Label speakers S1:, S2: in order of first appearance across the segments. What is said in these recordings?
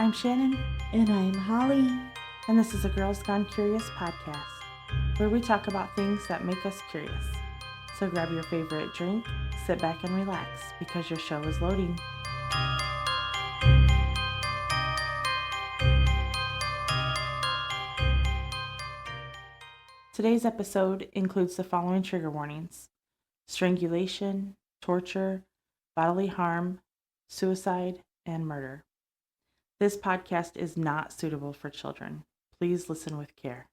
S1: I'm Shannon.
S2: And I'm Holly.
S1: And this is a Girls Gone Curious podcast, where we talk about things that make us curious. So grab your favorite drink, sit back and relax, because your show is loading. Today's episode includes the following trigger warnings: strangulation, torture, bodily harm, suicide, and murder. This podcast is not suitable for children. Please listen with care.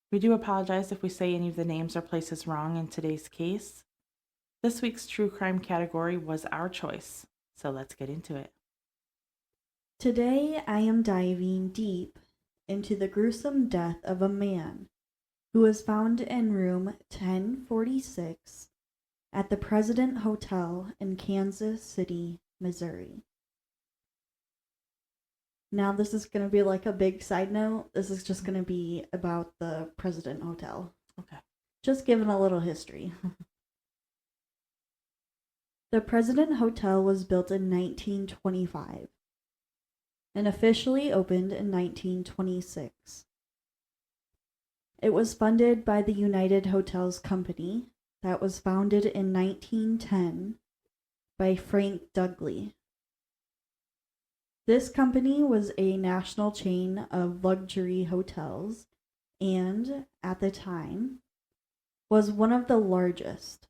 S1: We do apologize if we say any of the names or places wrong in today's case. This week's true crime category was our choice, so let's get into it.
S2: Today I am diving deep into the gruesome death of a man who was found in room 1046 at the President Hotel in Kansas City, Missouri. Now this is going to be like a big side note. This is just going to be about the President Hotel.
S1: Okay.
S2: Just giving a little history. The President Hotel was built in 1925 and officially opened in 1926. It was funded by the United Hotels Company that was founded in 1910 by Frank Dudley. This company was a national chain of luxury hotels and, at the time, was one of the largest.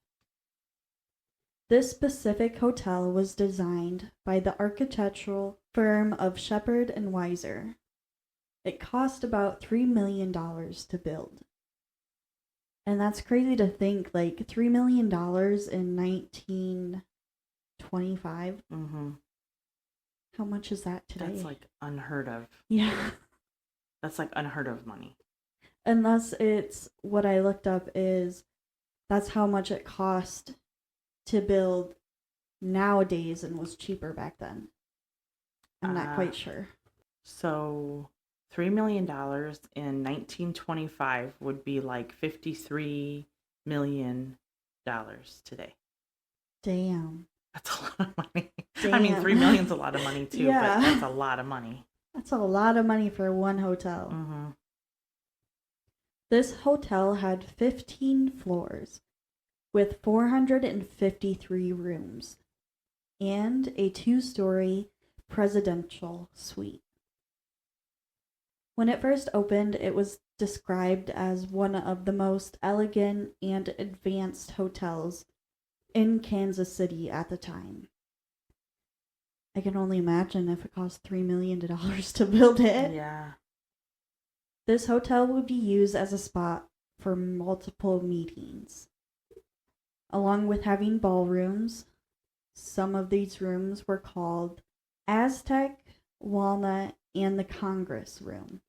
S2: This specific hotel was designed by the architectural firm of Shepherd and Weiser. It cost about $3 million to build. And that's crazy to think, like $3 million in 1925.
S1: Mm-hmm.
S2: How much is that today?
S1: That's like unheard of.
S2: Yeah.
S1: That's like unheard of money.
S2: Unless it's, what I looked up is, that's how much it cost to build nowadays and was cheaper back then. I'm not quite sure.
S1: So $3 million in 1925 would be like $53 million today.
S2: Damn.
S1: That's a lot of money.
S2: Damn.
S1: I mean, $3 million's a lot of money too,
S2: Yeah.
S1: but that's a lot of money.
S2: That's a lot of money for one hotel.
S1: Mm-hmm.
S2: This hotel had 15 floors with 453 rooms and a 2-story presidential suite. When it first opened, it was described as one of the most elegant and advanced hotels in Kansas City at the time. I can only imagine if it cost $3 million to build it.
S1: Yeah.
S2: This hotel would be used as a spot for multiple meetings. Along with having ballrooms, some of these rooms were called Aztec, Walnut, and the Congress Room.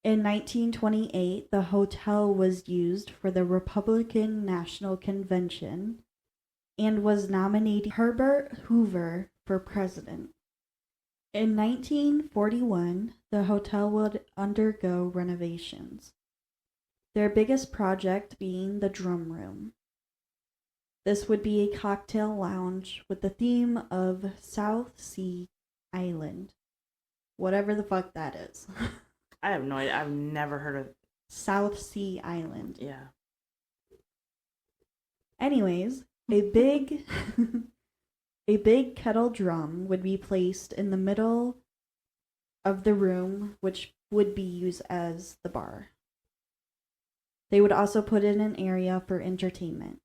S2: In 1928, the hotel was used for the Republican National Convention and was nominating Herbert Hoover for president. In 1941, the hotel would undergo renovations, their biggest project being the drum room. This would be a cocktail lounge with the theme of South Sea Island, whatever the fuck that is.
S1: I have no idea. I've never heard of
S2: South Sea Island.
S1: Yeah.
S2: Anyways, a big kettle drum would be placed in the middle of the room, which would be used as the bar. They would also put in an area for entertainment.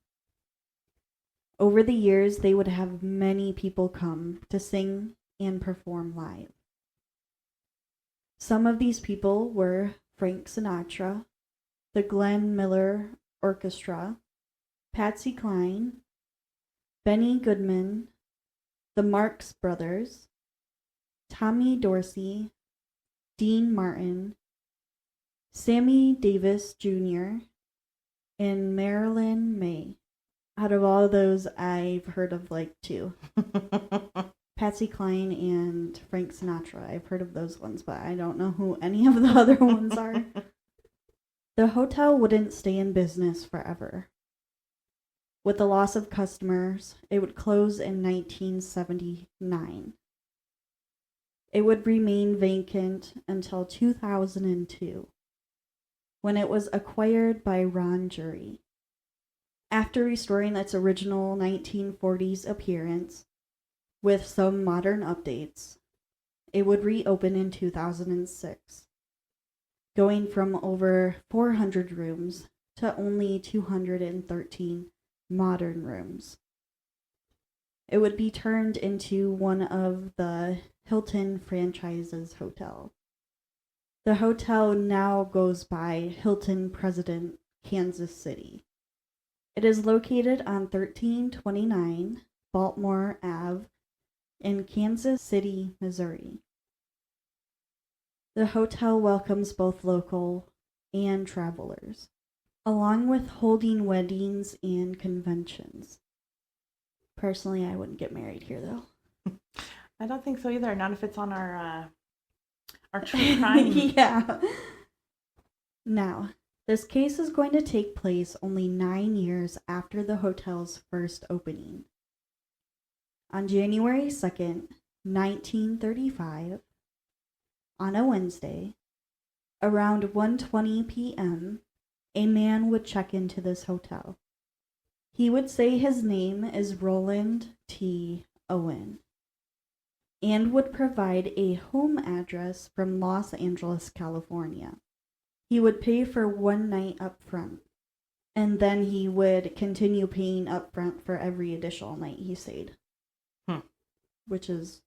S2: Over the years, they would have many people come to sing and perform live. Some of these people were Frank Sinatra, the Glenn Miller Orchestra, Patsy Cline, Benny Goodman, the Marx Brothers, Tommy Dorsey, Dean Martin, Sammy Davis Jr., and Marilyn May. Out of all those, I've heard of like 2. Patsy Cline and Frank Sinatra. I've heard of those ones, but I don't know who any of the other ones are. The hotel wouldn't stay in business forever. With the loss of customers, it would close in 1979. It would remain vacant until 2002, when it was acquired by Ron Jury. After restoring its original 1940s appearance with some modern updates, it would reopen in 2006, going from over 400 rooms to only 213 modern rooms. It would be turned into one of the Hilton franchise's hotel. The hotel now goes by Hilton President, Kansas City. It is located on 1329 Baltimore Ave in Kansas City, Missouri. The hotel welcomes both local and travelers, along with holding weddings and conventions. Personally, I wouldn't get married here, though.
S1: I don't think so either. Not if it's on our true crime.
S2: Yeah. Now, this case is going to take place only 9 years after the hotel's first opening. On January 2nd, 1935, on a Wednesday, around 1:20 p.m., a man would check into this hotel. He would say his name is Roland T. Owen and would provide a home address from Los Angeles, California. He would pay for one night up front, and then he would continue paying up front for every additional night he stayed. Which is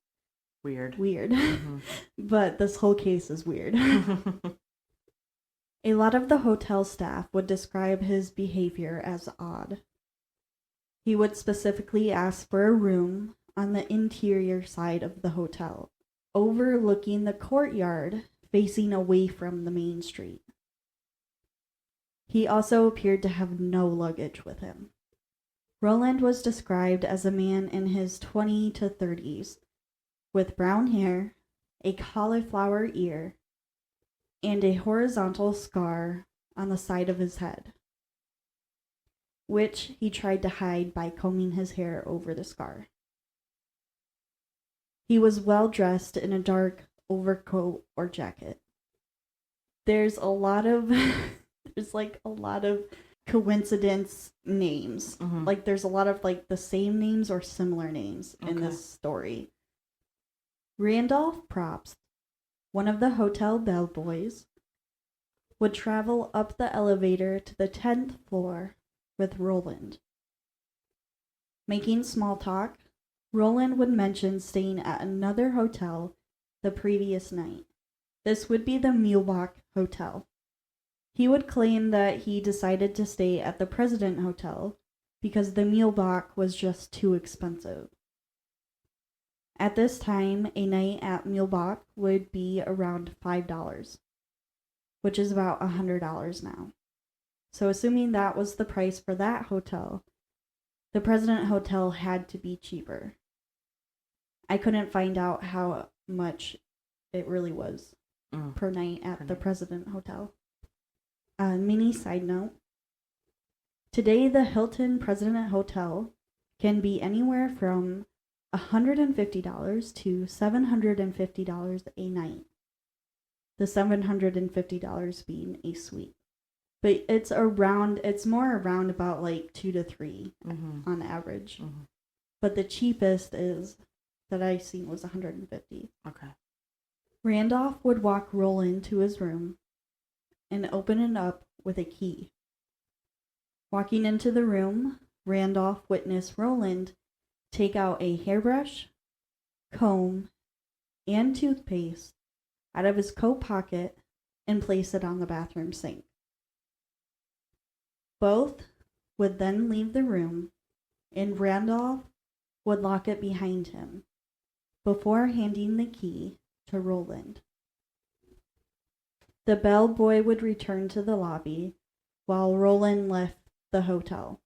S1: weird.
S2: Mm-hmm. But this whole case is weird. A lot of the hotel staff would describe his behavior as odd. He would specifically ask for a room on the interior side of the hotel, overlooking the courtyard facing away from the main street. He also appeared to have no luggage with him. Roland was described as a man in his 20s to 30s, with brown hair, a cauliflower ear, and a horizontal scar on the side of his head, which he tried to hide by combing his hair over the scar. He was well dressed in a dark overcoat or jacket. There's a lot of coincidence names. Like there's a lot of like the same names or similar names in this story. Randolph Probst, one of the hotel bellboys, would travel up the elevator to the 10th floor with Roland. Making small talk, Roland would mention staying at another hotel the previous night. This would be the Mulebach Hotel. He would claim that he decided to stay at the President Hotel because the Mulebach was just too expensive. At this time, a night at Mulebach would be around $5, which is about $100 now. So assuming that was the price for that hotel, the President Hotel had to be cheaper. I couldn't find out how much it really was per night at the President Hotel. Mini side note. Today, the Hilton President Hotel can be anywhere from $150 to $750 a night. The $750 being a suite. But it's more around about like 2 to 3 on average. But the cheapest is that I seen was $150.
S1: Okay.
S2: Randolph would walk Roland to his room and open it up with a key. Walking into the room, Randolph witnessed Roland take out a hairbrush, comb, and toothpaste out of his coat pocket and place it on the bathroom sink. Both would then leave the room, and Randolph would lock it behind him before handing the key to Roland. The bellboy would return to the lobby while Roland left the hotel.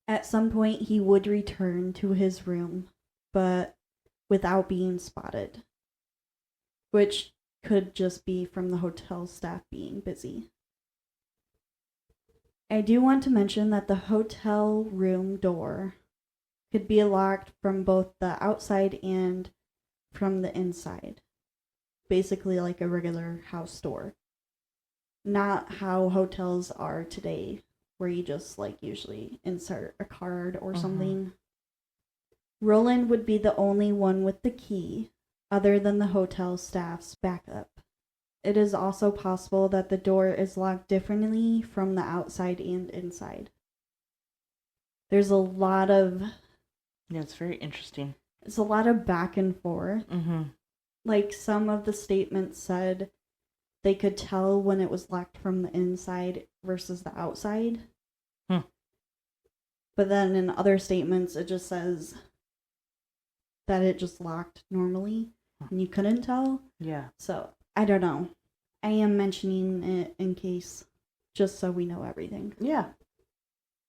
S2: At some point, he would return to his room, but without being spotted, which could just be from the hotel staff being busy. I do want to mention that the hotel room door could be locked from both the outside and from the inside. Basically like a regular house door. Not how hotels are today, where you just like usually insert a card or something. Roland would be the only one with the key, other than the hotel staff's backup. It is also possible that the door is locked differently from the outside and inside. There's a lot of...
S1: Yeah, it's very interesting.
S2: It's a lot of back and forth. Like, some of the statements said they could tell when it was locked from the inside versus the outside. But then in other statements, it just says that it just locked normally, and you couldn't tell.
S1: Yeah.
S2: So, I don't know. I am mentioning it in case, just so we know everything.
S1: Yeah.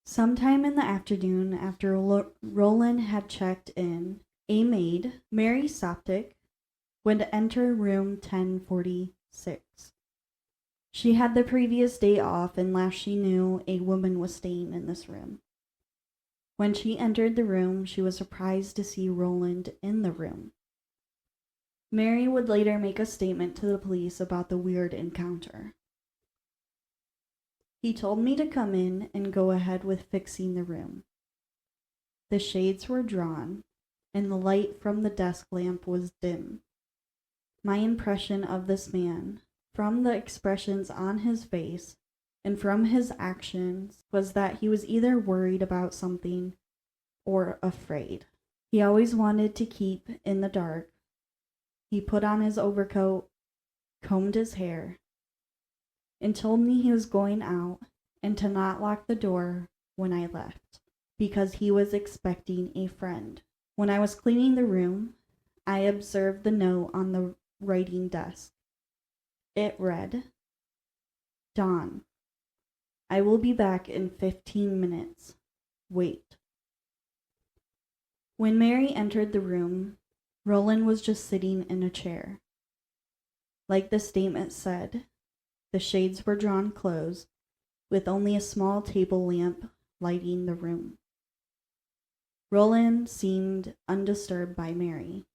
S2: Sometime in the afternoon, after Roland had checked in, a maid, Mary Soptic, would enter room 1046. She had the previous day off, and last she knew, a woman was staying in this room. When she entered the room, she was surprised to see Roland in the room. Mary would later make a statement to the police about the weird encounter. He told me to come in and go ahead with fixing the room. The shades were drawn, and the light from the desk lamp was dim. My impression of this man, from the expressions on his face and from his actions, was that he was either worried about something or afraid. He always wanted to keep in the dark. He put on his overcoat, combed his hair, and told me he was going out and to not lock the door when I left, because he was expecting a friend. When I was cleaning the room, I observed the note on the writing desk. It read, "Dawn, I will be back in 15 minutes. Wait." When Mary entered the room, Roland was just sitting in a chair. Like the statement said, the shades were drawn close, with only a small table lamp lighting the room. Roland seemed undisturbed by Mary.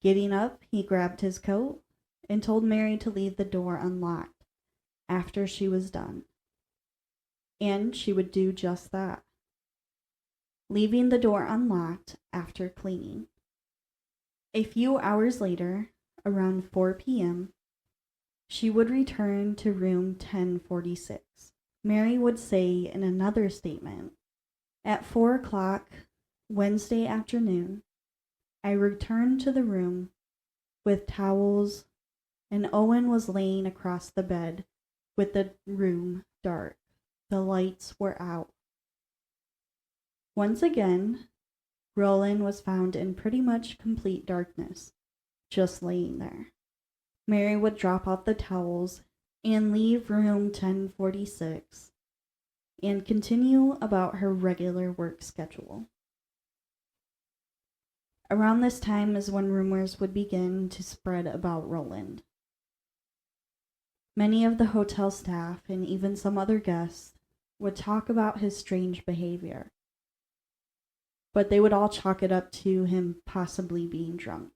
S2: Getting up, he grabbed his coat and told Mary to leave the door unlocked after she was done. And she would do just that, leaving the door unlocked after cleaning. A few hours later, around 4 p.m., she would return to room 1046. Mary would say in another statement, "At 4 o'clock Wednesday afternoon, I returned to the room with towels, and Owen was laying across the bed with the room dark. The lights were out." Once again, Roland was found in pretty much complete darkness, just laying there. Mary would drop off the towels and leave room 1046 and continue about her regular work schedule. Around this time is when rumors would begin to spread about Roland. Many of the hotel staff and even some other guests would talk about his strange behavior, but they would all chalk it up to him possibly being drunk.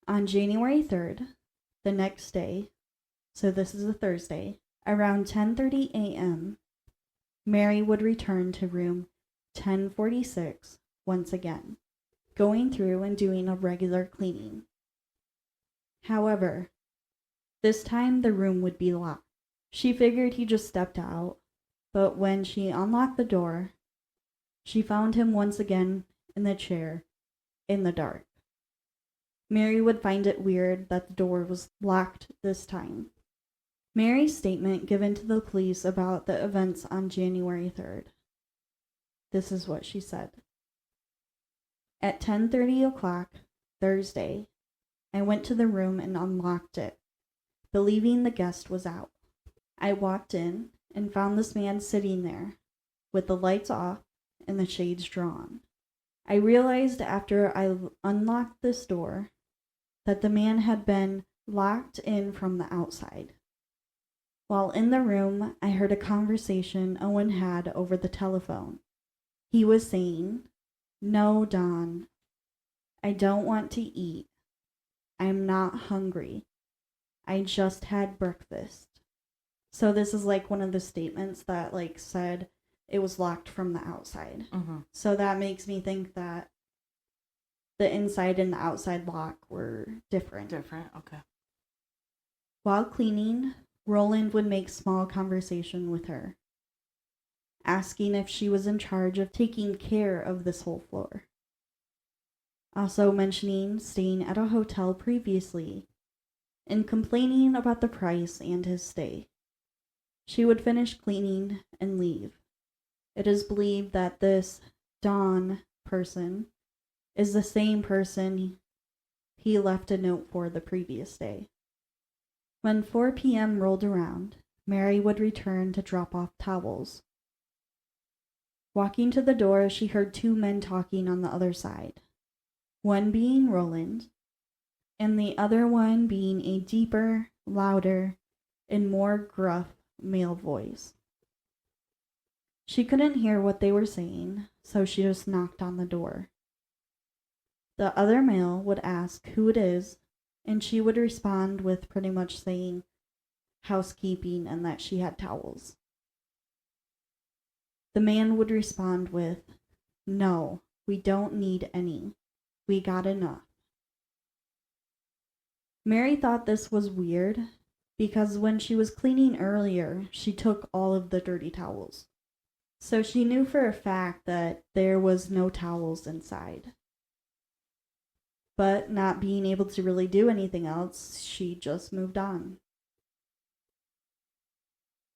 S2: On January 3rd, the next day, so this is a Thursday, around 10:30 a.m., Mary would return to room 1046 once again, going through and doing a regular cleaning. However, this time the room would be locked. She figured he just stepped out, but when she unlocked the door, she found him once again in the chair, in the dark. Mary would find it weird that the door was locked this time. Mary's statement given to the police about the events on January 3rd. This is what she said. At 10:30 o'clock Thursday, I went to the room and unlocked it, believing the guest was out. I walked in and found this man sitting there with the lights off and the shades drawn. I realized after I unlocked this door that the man had been locked in from the outside. While in the room, I heard a conversation Owen had over the telephone. He was saying, "No, Dawn, I don't want to eat. I'm not hungry. I just had breakfast. So this is like one of the statements that like said it was locked from the outside.
S1: Mm-hmm.
S2: So that makes me think that the inside and the outside lock were different.
S1: Okay.
S2: While cleaning, Roland would make small conversation with her, asking if she was in charge of taking care of this whole floor. Also mentioning staying at a hotel previously and complaining about the price and his stay. She would finish cleaning and leave. It is believed that this Don person is the same person he left a note for the previous day. When 4 p.m. rolled around, Mary would return to drop off towels. Walking to the door, she heard two men talking on the other side, one being Roland, and the other one being a deeper, louder, and more gruff male voice. She couldn't hear what they were saying, so she just knocked on the door. The other male would ask who it is, and she would respond with pretty much saying housekeeping and that she had towels. The man would respond with, "No, we don't need any. We got enough." Mary thought this was weird because when she was cleaning earlier, she took all of the dirty towels. So she knew for a fact that there was no towels inside. But not being able to really do anything else, she just moved on.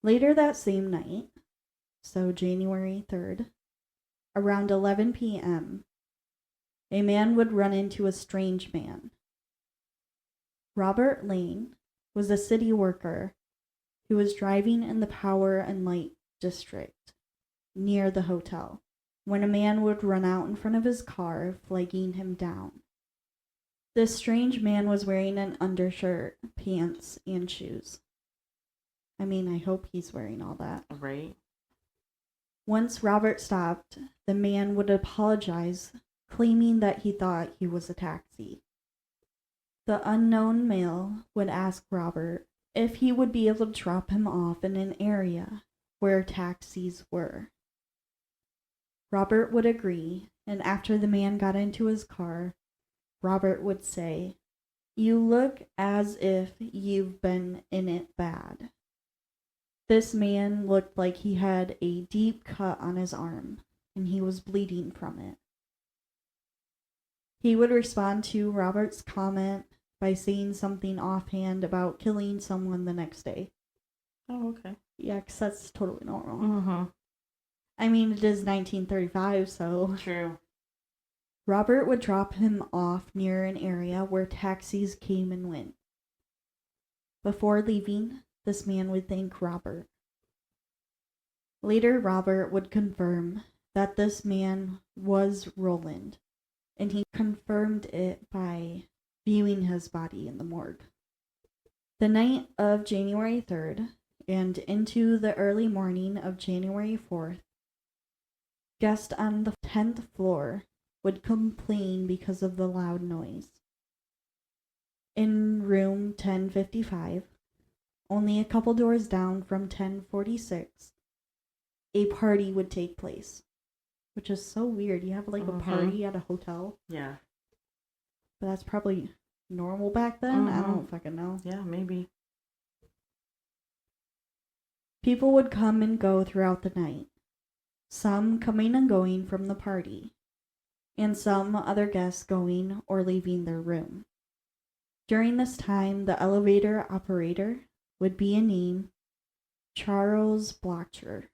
S2: Later that same night, so January 3rd, around 11 p.m., a man would run into a strange man. Robert Lane was a city worker who was driving in the power and light district near the hotel when a man would run out in front of his car, flagging him down. This strange man was wearing an undershirt, pants, and shoes. I mean, I hope he's wearing all that.
S1: Right.
S2: Once Robert stopped, the man would apologize, claiming that he thought he was a taxi. The unknown male would ask Robert if he would be able to drop him off in an area where taxis were. Robert would agree, and after the man got into his car, Robert would say, "You look as if you've been in it bad." This man looked like he had a deep cut on his arm, and he was bleeding from it. He would respond to Robert's comment by saying something offhand about killing someone the next day.
S1: Oh, okay.
S2: Yeah, because that's totally normal.
S1: Mm-hmm.
S2: I mean, it is 1935, so...
S1: True.
S2: Robert would drop him off near an area where taxis came and went. Before leaving, this man would thank Robert. Later, Robert would confirm that this man was Roland, and he confirmed it by viewing his body in the morgue. The night of January 3rd and into the early morning of January 4th, guests on the 10th floor would complain because of the loud noise. In room 1055, only a couple doors down from 1046, a party would take place, which is so weird. You have like a party at a hotel.
S1: Yeah.
S2: But that's probably normal back then. I don't fucking know.
S1: Yeah, maybe.
S2: People would come and go throughout the night, some coming and going from the party, and some other guests going or leaving their room. During this time, the elevator operator would be a name Charles Blocher.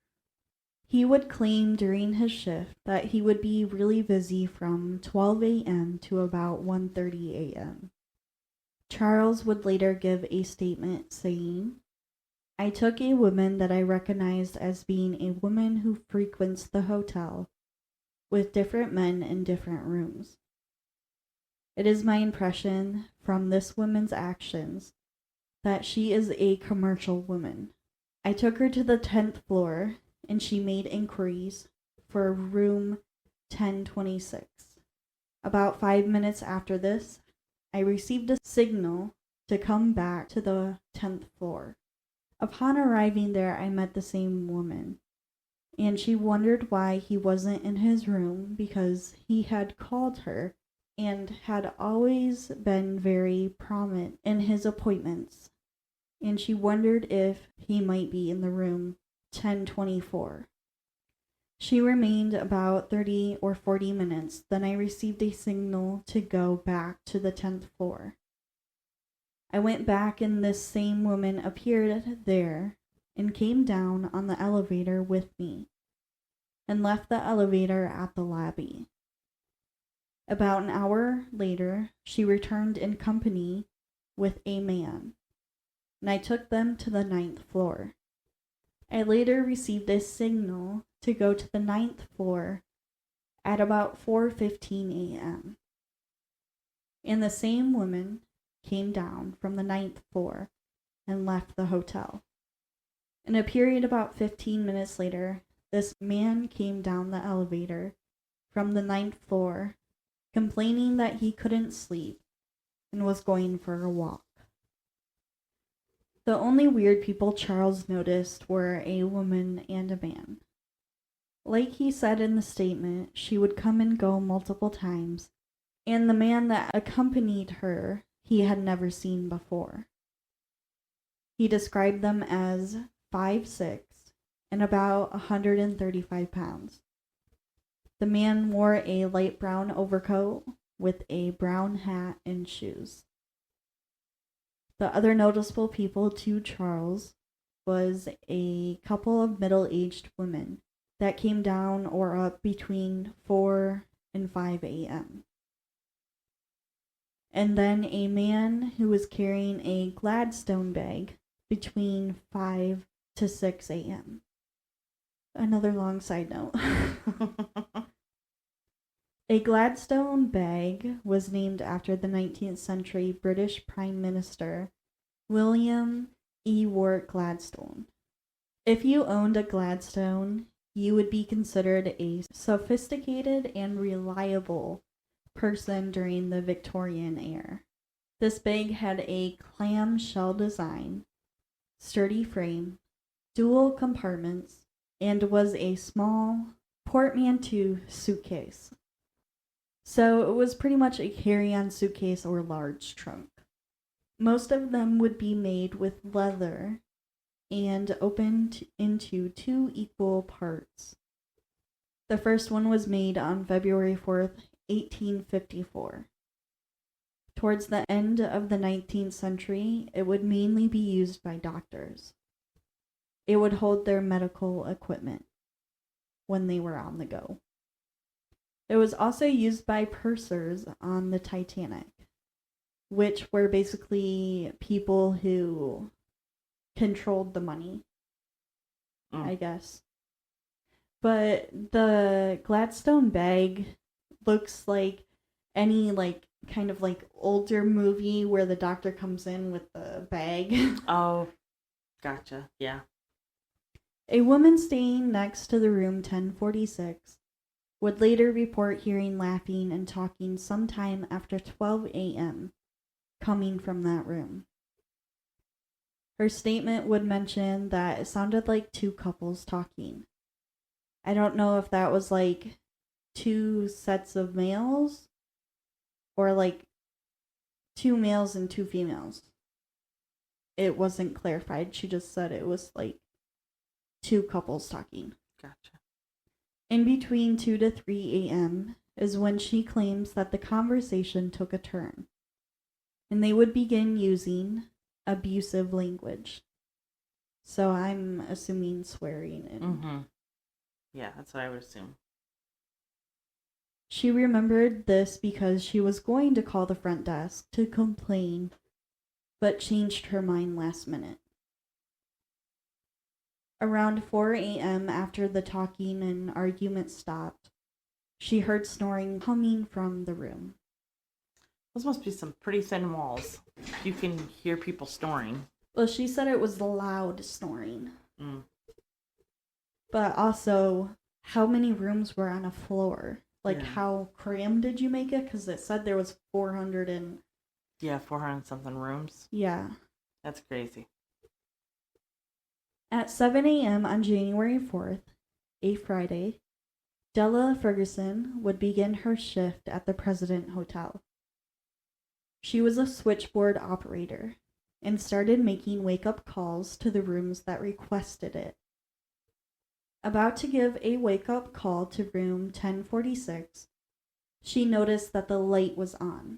S2: He would claim during his shift that he would be really busy from 12 a.m. to about 1:30 a.m. Charles would later give a statement saying, "I took a woman that I recognized as being a woman who frequents the hotel with different men in different rooms. It is my impression from this woman's actions that she is a commercial woman. I took her to the 10th floor and she made inquiries for room 1026. About 5 minutes after this, I received a signal to come back to the 10th floor. Upon arriving there, I met the same woman, and she wondered why he wasn't in his room because he had called her and had always been very prompt in his appointments, and she wondered if he might be in the room 1024. She remained about 30 or 40 minutes, then I received a signal to go back to the 10th floor. I went back and this same woman appeared there and came down on the elevator with me and left the elevator at the lobby. About an hour later, she returned in company with a man, and I took them to the 9th floor. I later received a signal to go to the 9th floor at about 4:15 a.m. And the same woman came down from the 9th floor and left the hotel. In a period about 15 minutes later, this man came down the elevator from the 9th floor, complaining that he couldn't sleep and was going for a walk. The only weird people Charles noticed were a woman and a man. Like he said in the statement, she would come and go multiple times, and the man that accompanied her he had never seen before. He described them as 5'6" and about 135 pounds. The man wore a light brown overcoat with a brown hat and shoes. The other noticeable people to Charles was a couple of middle-aged women that came down or up between 4 and 5 a.m. And then a man who was carrying a Gladstone bag between 5 to 6 a.m. Another long side note. A Gladstone bag was named after the 19th century British Prime Minister William Ewart Gladstone. If you owned a Gladstone, you would be considered a sophisticated and reliable person during the Victorian era. This bag had a clamshell design, sturdy frame, dual compartments, and was a small portmanteau suitcase. So it was pretty much a carry-on suitcase or large trunk. Most of them would be made with leather and opened into 2 equal parts. The first one was made on February 4th, 1854. Towards the end of the 19th century, it would mainly be used by doctors. It would hold their medical equipment when they were on the go. It was also used by pursers on the Titanic, which were basically people who controlled the money, I guess. But the Gladstone bag looks like any kind of older movie where the doctor comes in with the bag.
S1: Oh, gotcha. Yeah.
S2: A woman staying next to the room 1046 would later report hearing laughing and talking sometime after 12 a.m. coming from that room. Her statement would mention that it sounded like 2 couples talking. I don't know if that was 2 sets of males or 2 males and 2 females. It wasn't clarified. She just said it was 2 couples talking.
S1: Gotcha.
S2: In between 2 to 3 a.m. is when she claims that the conversation took a turn, and they would begin using abusive language. So I'm assuming swearing. And
S1: Yeah, that's what I would assume.
S2: She remembered this because she was going to call the front desk to complain, but changed her mind last minute. Around 4 a.m., after the talking and argument stopped, she heard snoring coming from the room.
S1: Those must be some pretty thin walls. You can hear people snoring.
S2: Well, she said it was loud snoring. But also, how many rooms were on a floor? Like, how crammed did you make it? Because it said there was 400 and...
S1: Yeah, 400 something rooms.
S2: Yeah.
S1: That's crazy.
S2: At 7 a.m. on January 4th, a Friday, Della Ferguson would begin her shift at the President Hotel. She was a switchboard operator and started making wake-up calls to the rooms that requested it. About to give a wake-up call to room 1046, she noticed that the light was on,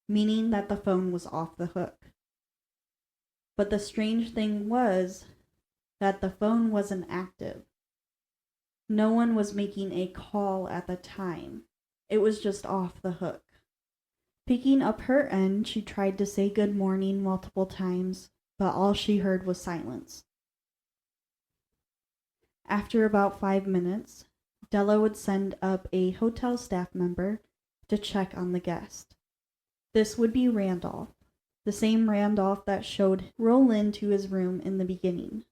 S2: meaning that the phone was off the hook. But the strange thing was that the phone wasn't active. No one was making a call at the time. It was just off the hook. Picking up her end, she tried to say good morning multiple times, but all she heard was silence. After about 5 minutes, Della would send up a hotel staff member to check on the guest. This would be Randolph, the same Randolph that showed Roland to his room in the beginning.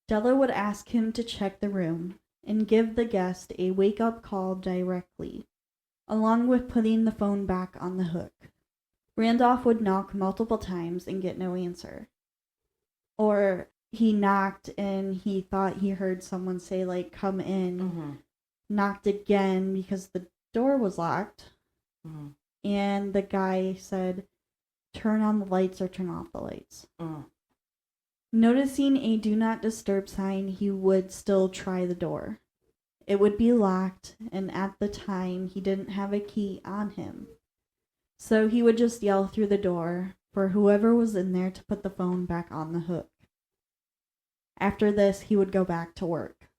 S2: Della would ask him to check the room and give the guest a wake-up call directly, along with putting the phone back on the hook. Randolph would knock multiple times and get no answer. Or he knocked and he thought he heard someone say, like, come in, knocked again because the door was locked, and the guy said, turn on the lights or turn off the lights. Noticing a do not disturb sign, he would still try the door. It would be locked, and at the time, he didn't have a key on him. So he would just yell through the door for whoever was in there to put the phone back on the hook. After this, he would go back to work.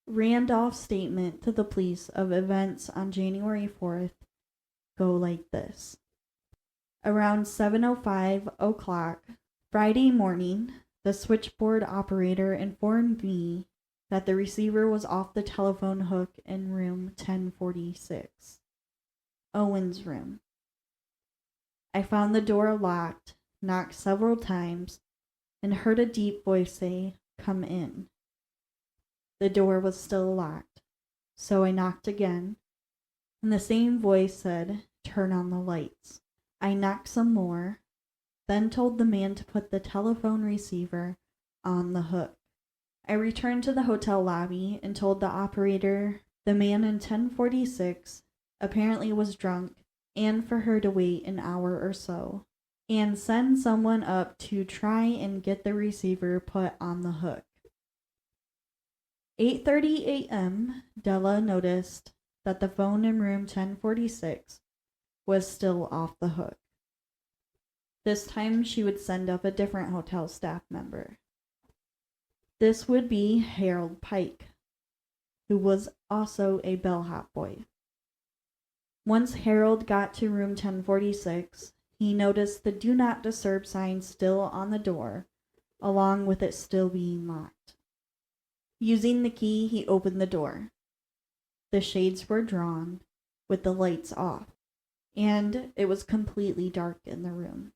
S2: Randolph's statement to the police of events on January 4th go like this. Around 7:05 Friday morning, the switchboard operator informed me that the receiver was off the telephone hook in room 1046, Owen's room. I found the door locked, knocked several times, and heard a deep voice say, come in. The door was still locked, so I knocked again, and the same voice said, turn on the lights. I knocked some more, then told the man to put the telephone receiver on the hook. I returned to the hotel lobby and told the operator the man in 1046 apparently was drunk and for her to wait an hour or so and send someone up to try and get the receiver put on the hook. 8:30 a.m., Della noticed that the phone in room 1046 was still off the hook. This time she would send up a different hotel staff member. This would be Harold Pike, who was also a bellhop boy. Once Harold got to room 1046, he noticed the do not disturb sign still on the door, along with it still being locked. Using the key, he opened the door. The shades were drawn, with the lights off, and it was completely dark in the room.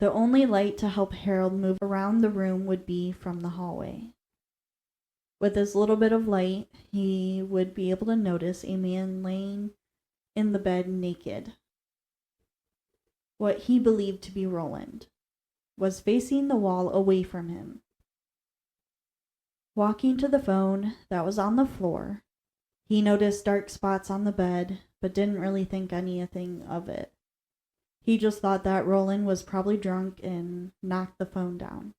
S2: The only light to help Harold move around the room would be from the hallway. With this little bit of light, he would be able to notice a man laying in the bed naked. What he believed to be Roland was facing the wall away from him. Walking to the phone that was on the floor, he noticed dark spots on the bed, but didn't really think anything of it. He just thought that Roland was probably drunk and knocked the phone down.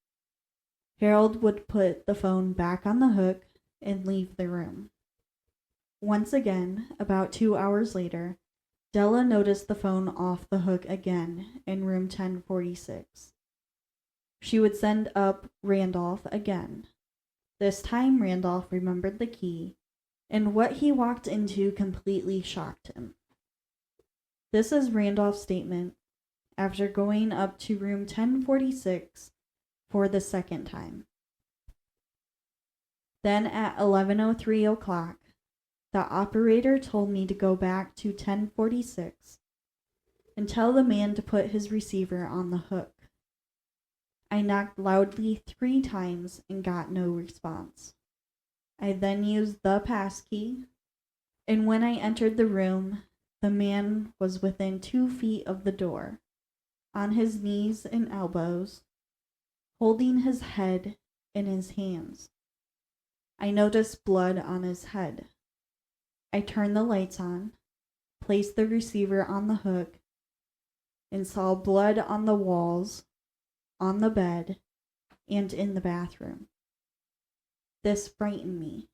S2: Harold would put the phone back on the hook and leave the room. Once again, about 2 hours later, Della noticed the phone off the hook again in room 1046. She would send up Randolph again. This time Randolph remembered the key, and what he walked into completely shocked him. This is Randolph's statement after going up to room 1046 for the second time. Then at 11:03 the operator told me to go back to 1046 and tell the man to put his receiver on the hook. I knocked loudly 3 times and got no response. I then used the passkey, and when I entered the room, the man was within 2 feet of the door, on his knees and elbows, holding his head in his hands. I noticed blood on his head. I turned the lights on, placed the receiver on the hook, and saw blood on the walls, on the bed, and in the bathroom. This frightened me,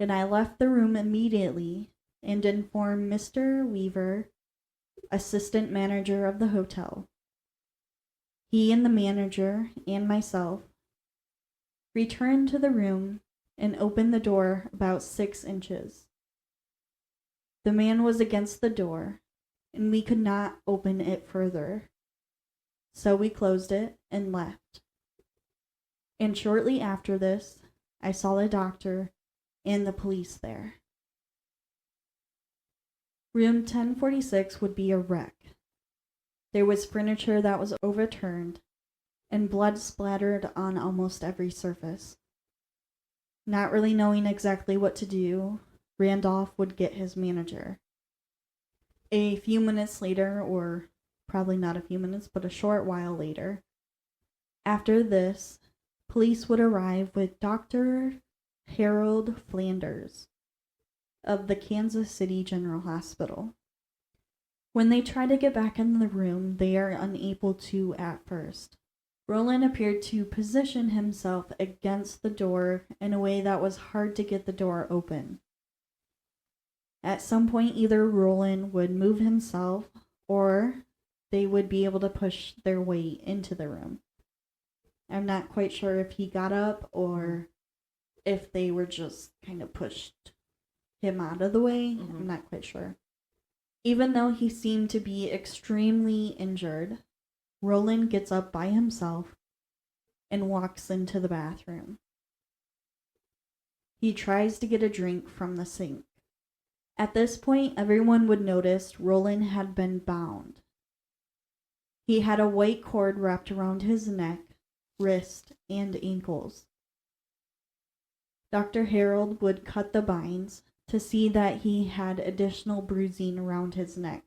S2: and I left the room immediately and informed Mr. Weaver, assistant manager of the hotel. He and the manager and myself returned to the room and opened the door about 6 inches. The man was against the door, and we could not open it further, so we closed it and left. And shortly after this, I saw the doctor and the police there. Room 1046 would be a wreck. There was furniture that was overturned, and blood splattered on almost every surface. Not really knowing exactly what to do, Randolph would get his manager. A few minutes later, or probably not a few minutes, but a short while later, after this, police would arrive with Dr. Harold Flanders of the Kansas City General Hospital. When they try to get back in the room, they are unable to at first. Roland appeared to position himself against the door in a way that was hard to get the door open. At some point, either Roland would move himself or they would be able to push their way into the room. I'm not quite sure if he got up or if they were just kind of pushed him out of the way. I'm not quite sure. Even though he seemed to be extremely injured, Roland gets up by himself and walks into the bathroom. He tries to get a drink from the sink. At this point, everyone would notice Roland had been bound. He had a white cord wrapped around his neck, wrist, and ankles. Dr. Harold would cut the binds to see that he had additional bruising around his neck,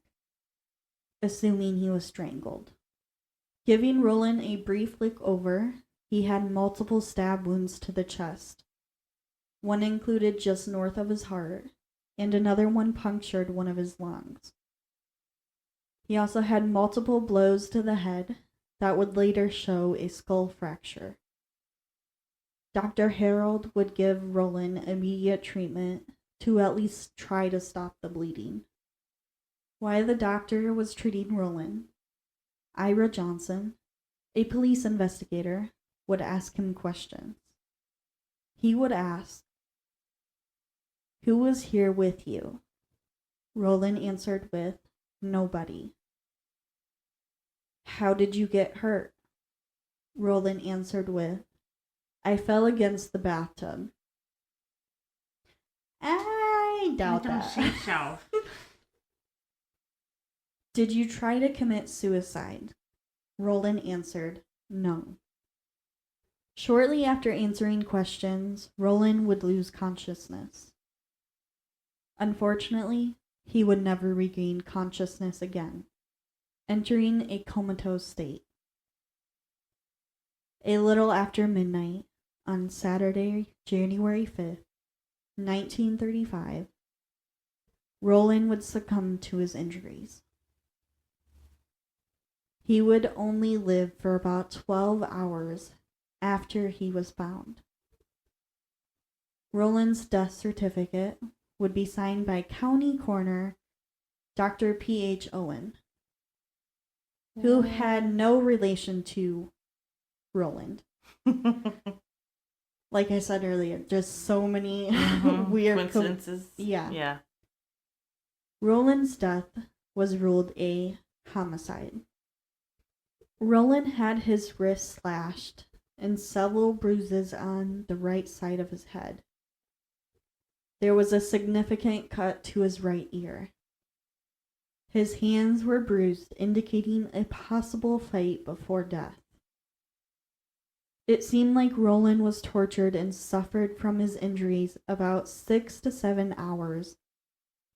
S2: assuming he was strangled. Giving Roland a brief look over, he had multiple stab wounds to the chest. One included just north of his heart, and another one punctured one of his lungs. He also had multiple blows to the head that would later show a skull fracture. Dr. Harold would give Roland immediate treatment to at least try to stop the bleeding. While the doctor was treating Roland, Ira Johnson, a police investigator, would ask him questions. He would ask, "Who was here with you?" Roland answered with, "Nobody." "How did you get hurt?" Roland answered with, "I fell against the bathtub." I doubt that. "Did you try to commit suicide?" Roland answered, "No." Shortly after answering questions, Roland would lose consciousness. Unfortunately, he would never regain consciousness again, entering a comatose state. A little after midnight, on Saturday, January 5th, 1935, Roland would succumb to his injuries. He would only live for about 12 hours after he was found. Roland's death certificate would be signed by County Coroner Dr. P.H. Owen, who had no relation to Roland. Like I said earlier, just so many weird
S1: coincidences.
S2: Yeah. Roland's death was ruled a homicide. Roland had his wrist slashed and several bruises on the right side of his head. There was a significant cut to his right ear. His hands were bruised, indicating a possible fight before death. It seemed like Roland was tortured and suffered from his injuries about 6 to 7 hours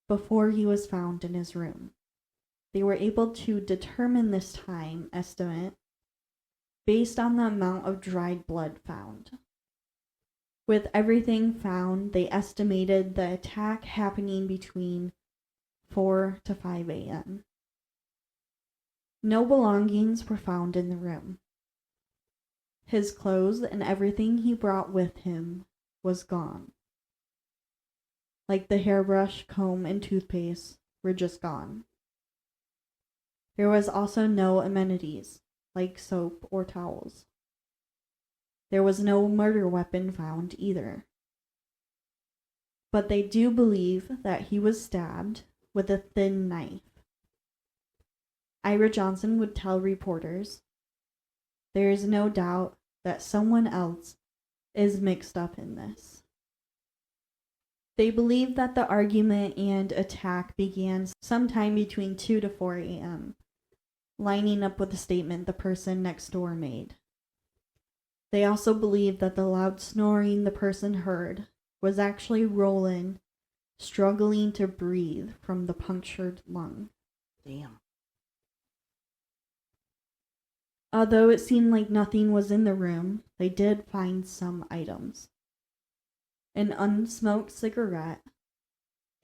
S2: before he was found in his room. They were able to determine this time estimate based on the amount of dried blood found. With everything found, they estimated the attack happening between 4 to 5 a.m. No belongings were found in the room. His clothes and everything he brought with him was gone. Like the hairbrush, comb, and toothpaste were just gone. There was also no amenities, like soap or towels. There was no murder weapon found either. But they do believe that he was stabbed with a thin knife. Ira Johnson would tell reporters, "There is no doubt that someone else is mixed up in this." They believe that the argument and attack began sometime between 2 to 4 a.m., lining up with the statement the person next door made. They also believe that the loud snoring the person heard was actually Roland struggling to breathe from the punctured lung.
S1: Damn.
S2: Although it seemed like nothing was in the room, they did find some items. An unsmoked cigarette,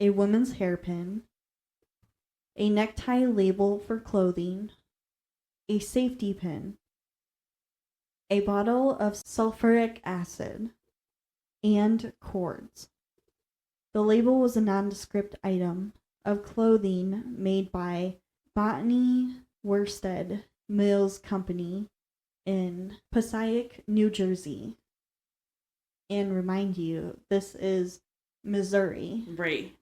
S2: a woman's hairpin, a necktie label for clothing, a safety pin, a bottle of sulfuric acid, and cords. The label was a nondescript item of clothing made by Botany Worsted Mills Company in Passaic, New Jersey. And remind you, this is Missouri.
S1: Right.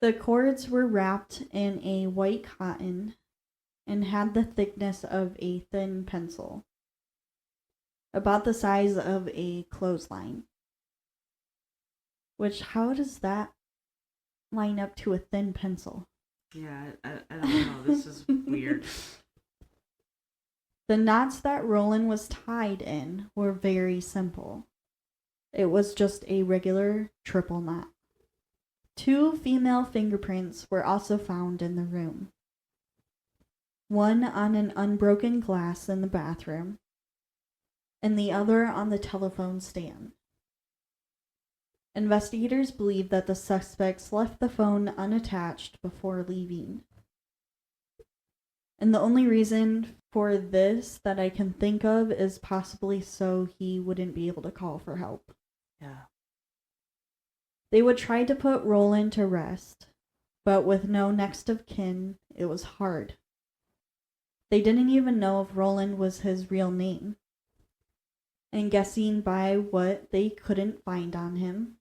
S2: The cords were wrapped in a white cotton and had the thickness of a thin pencil, about the size of a clothesline. Which, how does that line up to a thin pencil?
S1: Yeah, I don't know. This is weird.
S2: The knots that Roland was tied in were very simple. It was just a regular triple knot. 2 female fingerprints were also found in the room. One on an unbroken glass in the bathroom, and the other on the telephone stand. Investigators believe that the suspects left the phone unattached before leaving. And the only reason for this that I can think of is possibly so he wouldn't be able to call for help.
S1: Yeah.
S2: They would try to put Roland to rest, but with no next of kin, it was hard. They didn't even know if Roland was his real name. And guessing by what they couldn't find on him,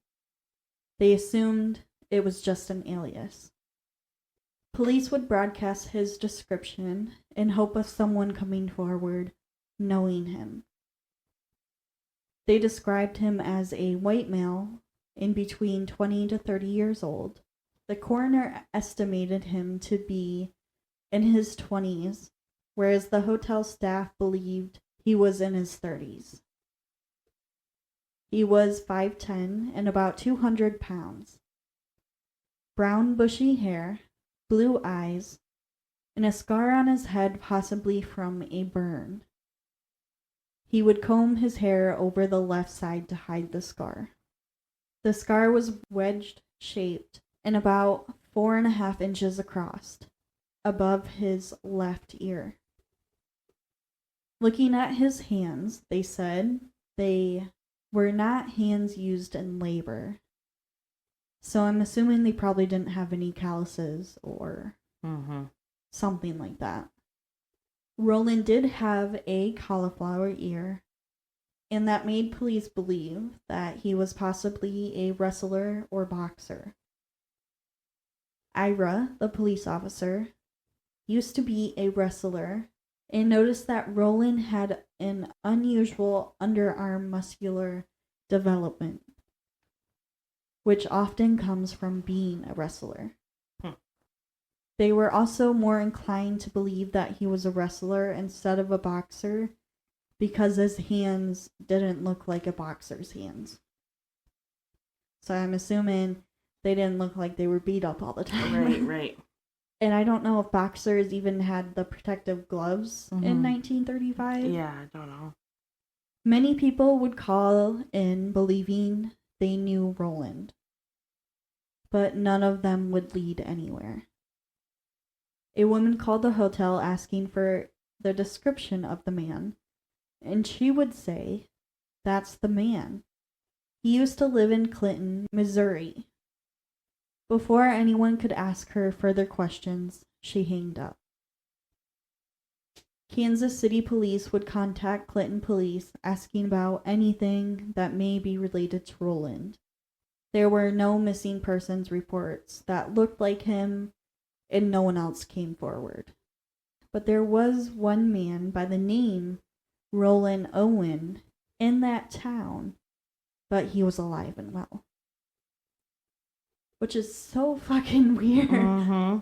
S2: they assumed it was just an alias. Police would broadcast his description in hope of someone coming forward knowing him. They described him as a white male in between 20 to 30 years old. The coroner estimated him to be in his 20s, whereas the hotel staff believed he was in his 30s. He was 5'10" and about 200 pounds. Brown bushy hair, blue eyes, and a scar on his head possibly from a burn. He would comb his hair over the left side to hide the scar. The scar was wedge-shaped and about 4.5 inches across, above his left ear. Looking at his hands, they said they were not hands used in labor. So I'm assuming they probably didn't have any calluses or something like that. Roland did have a cauliflower ear, and that made police believe that he was possibly a wrestler or boxer. Ira, the police officer, used to be a wrestler and noticed that Roland had an unusual underarm muscular development, which often comes from being a wrestler. They were also more inclined to believe that he was a wrestler instead of a boxer because his hands didn't look like a boxer's hands. So I'm assuming they didn't look like they were beat up all the time.
S1: Right.
S2: And I don't know if boxers even had the protective gloves in 1935.
S1: Yeah, I don't know.
S2: Many people would call in believing they knew Roland, but none of them would lead anywhere. A woman called the hotel asking for the description of the man, and she would say, "That's the man. He used to live in Clinton, Missouri." Before anyone could ask her further questions, she hanged up. Kansas City police would contact Clinton police asking about anything that may be related to Roland. There were no missing persons reports that looked like him, and no one else came forward. But there was one man by the name Roland Owen in that town, but he was alive and well. Which is so fucking weird.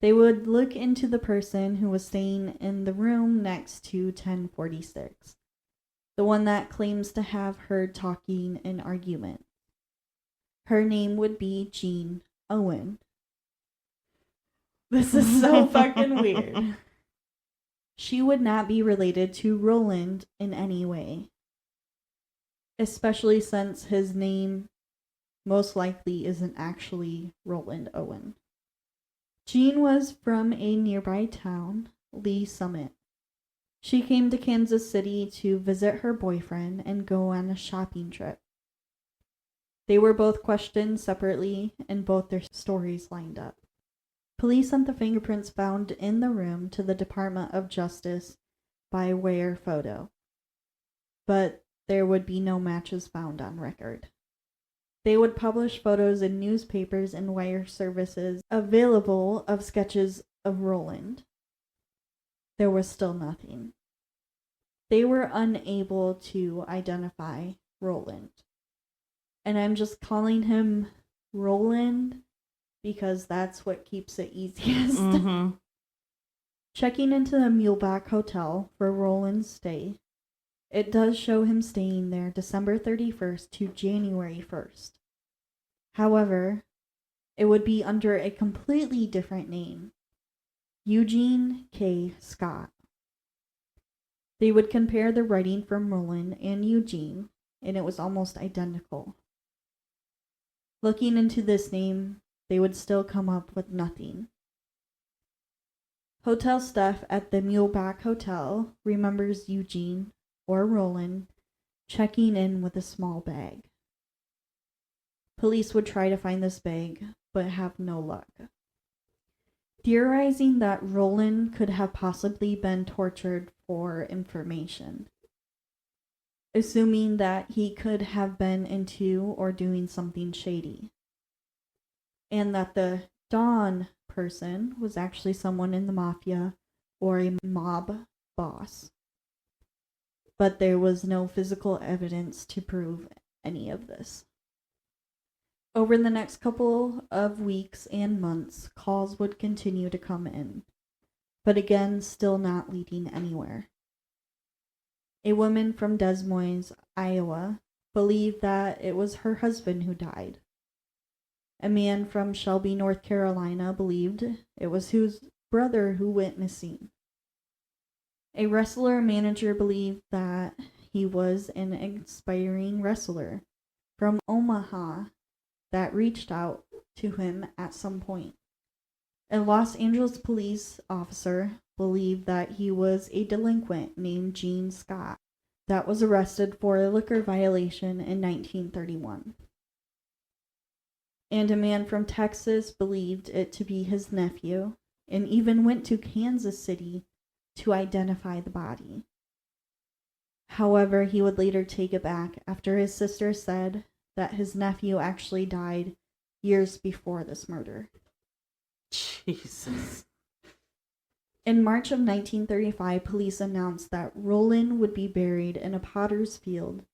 S2: They would look into the person who was staying in the room next to 1046, the one that claims to have heard talking and argument. Her name would be Jean Owen. This is so fucking weird. She would not be related to Roland in any way, especially since his name most likely isn't actually Roland Owen. Jean was from a nearby town, Lee Summit. She came to Kansas City to visit her boyfriend and go on a shopping trip. They were both questioned separately, and both their stories lined up. Police sent the fingerprints found in the room to the Department of Justice by wire photo, but there would be no matches found on record. They would publish photos in newspapers and wire services available of sketches of Roland. There was still nothing. They were unable to identify Roland. And I'm just calling him Roland because that's what keeps it easiest. Checking into the Muleback Hotel for Roland's stay, it does show him staying there December 31st to January 1st. However, it would be under a completely different name, Eugene K. Scott. They would compare the writing from Roland and Eugene, and it was almost identical. Looking into this name, they would still come up with nothing. Hotel staff at the Muleback Hotel remembers Eugene, or Roland, checking in with a small bag. Police would try to find this bag, but have no luck. Theorizing that Roland could have possibly been tortured for information, assuming that he could have been into or doing something shady, and that the Dawn person was actually someone in the mafia or a mob boss. But there was no physical evidence to prove any of this. Over the next couple of weeks and months, calls would continue to come in, but again, still not leading anywhere. A woman from Des Moines, Iowa, believed that it was her husband who died. A man from Shelby, North Carolina, believed it was his brother who went missing. A wrestler manager believed that he was an aspiring wrestler from Omaha that reached out to him at some point. A Los Angeles police officer believed that he was a delinquent named Gene Scott that was arrested for a liquor violation in 1931. And a man from Texas believed it to be his nephew and even went to Kansas City to identify the body. However, he would later take it back after his sister said that his nephew actually died years before this murder.
S1: Jesus.
S2: In March of 1935, police announced that Roland would be buried in a potter's field,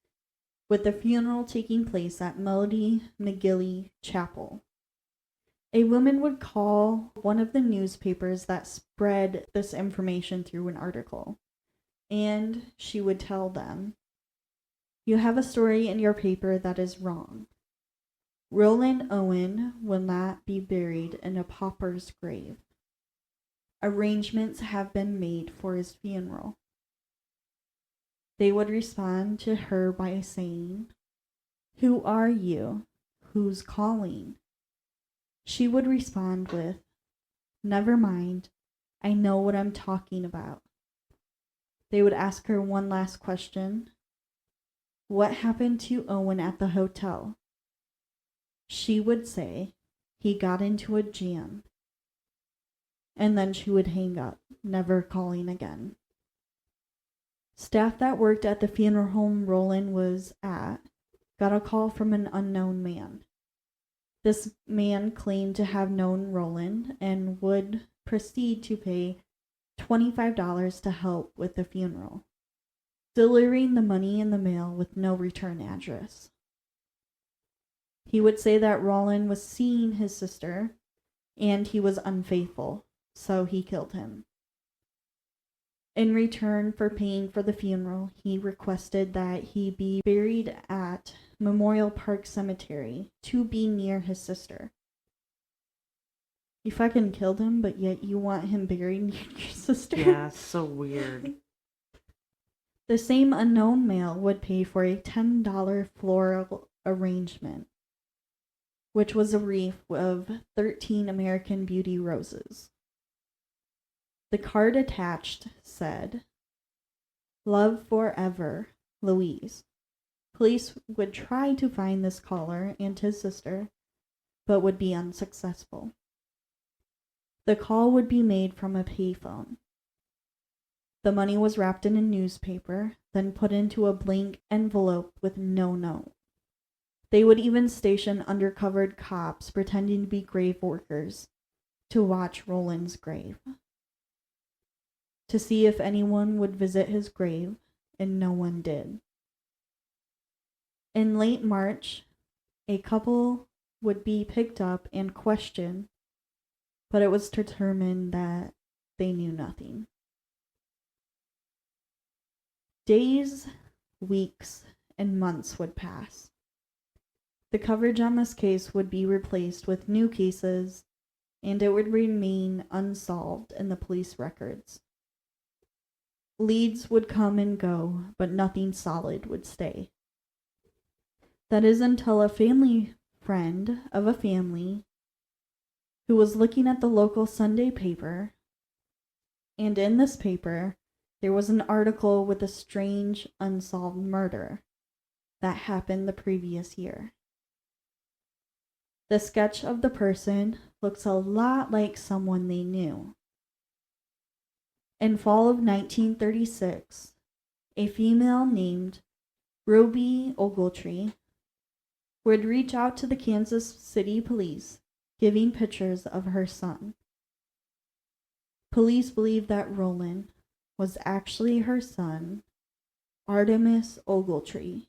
S2: with the funeral taking place at Melody McGilly Chapel. A woman would call one of the newspapers that spread this information through an article. and she would tell them, "You have a story in your paper that is wrong. Roland Owen will not be buried in a pauper's grave. Arrangements have been made for his funeral." They would respond to her by saying, "Who are you? Who's calling?" She would respond with, "Never mind, I know what I'm talking about." They would ask her one last question: "What happened to Owen at the hotel?" She would say, "He got into a jam." And then she would hang up, never calling again. Staff that worked at the funeral home Roland was at got a call from an unknown man. This man claimed to have known Roland and would proceed to pay $25 to help with the funeral, delivering the money in the mail with no return address. He would say that Roland was seeing his sister and he was unfaithful, so he killed him. In return for paying for the funeral, he requested that he be buried at Memorial Park Cemetery to be near his sister. You fucking killed him, but yet you want him buried near your sister?
S1: Yeah, so weird.
S2: The same unknown male would pay for a $10 floral arrangement, which was a wreath of 13 American Beauty roses. The card attached said, "Love forever, Louise." Police would try to find this caller and his sister, but would be unsuccessful. The call would be made from a payphone. The money was wrapped in a newspaper, then put into a blank envelope with no note. They would even station undercover cops pretending to be grave workers to watch Roland's grave, to see if anyone would visit his grave, and no one did. In late March, a couple would be picked up and questioned, but it was determined that they knew nothing. Days, weeks, and months would pass. The coverage on this case would be replaced with new cases, and it would remain unsolved in the police records. Leads would come and go, but nothing solid would stay. That is until a family friend of a family who was looking at the local Sunday paper, and in this paper there was an article with a strange unsolved murder that happened the previous year. The sketch of the person looks a lot like someone they knew. In fall of 1936, a female named Ruby Ogletree would reach out to the Kansas City police, giving pictures of her son. Police believe that Roland was actually her son, Artemis Ogletree.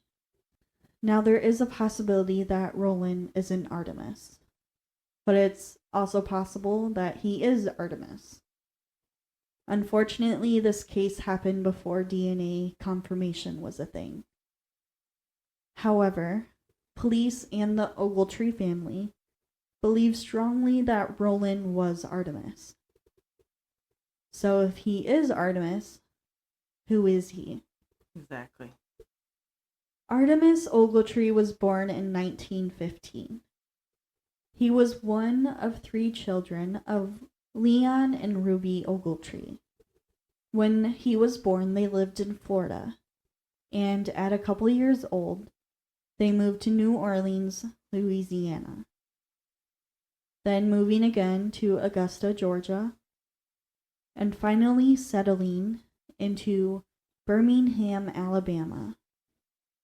S2: Now, there is a possibility that Roland isn't Artemis, but it's also possible that he is Artemis. Unfortunately, this case happened before DNA confirmation was a thing. However, police and the Ogletree family believe strongly that Roland was Artemis. So if he is Artemis, who is he?
S1: Exactly.
S2: Artemis Ogletree was born in 1915. He was one of 3 children of Leon and Ruby Ogletree. When he was born, they lived in Florida, and at a couple years old, they moved to New Orleans, Louisiana. Then moving again to Augusta, Georgia, and finally settling into Birmingham, Alabama,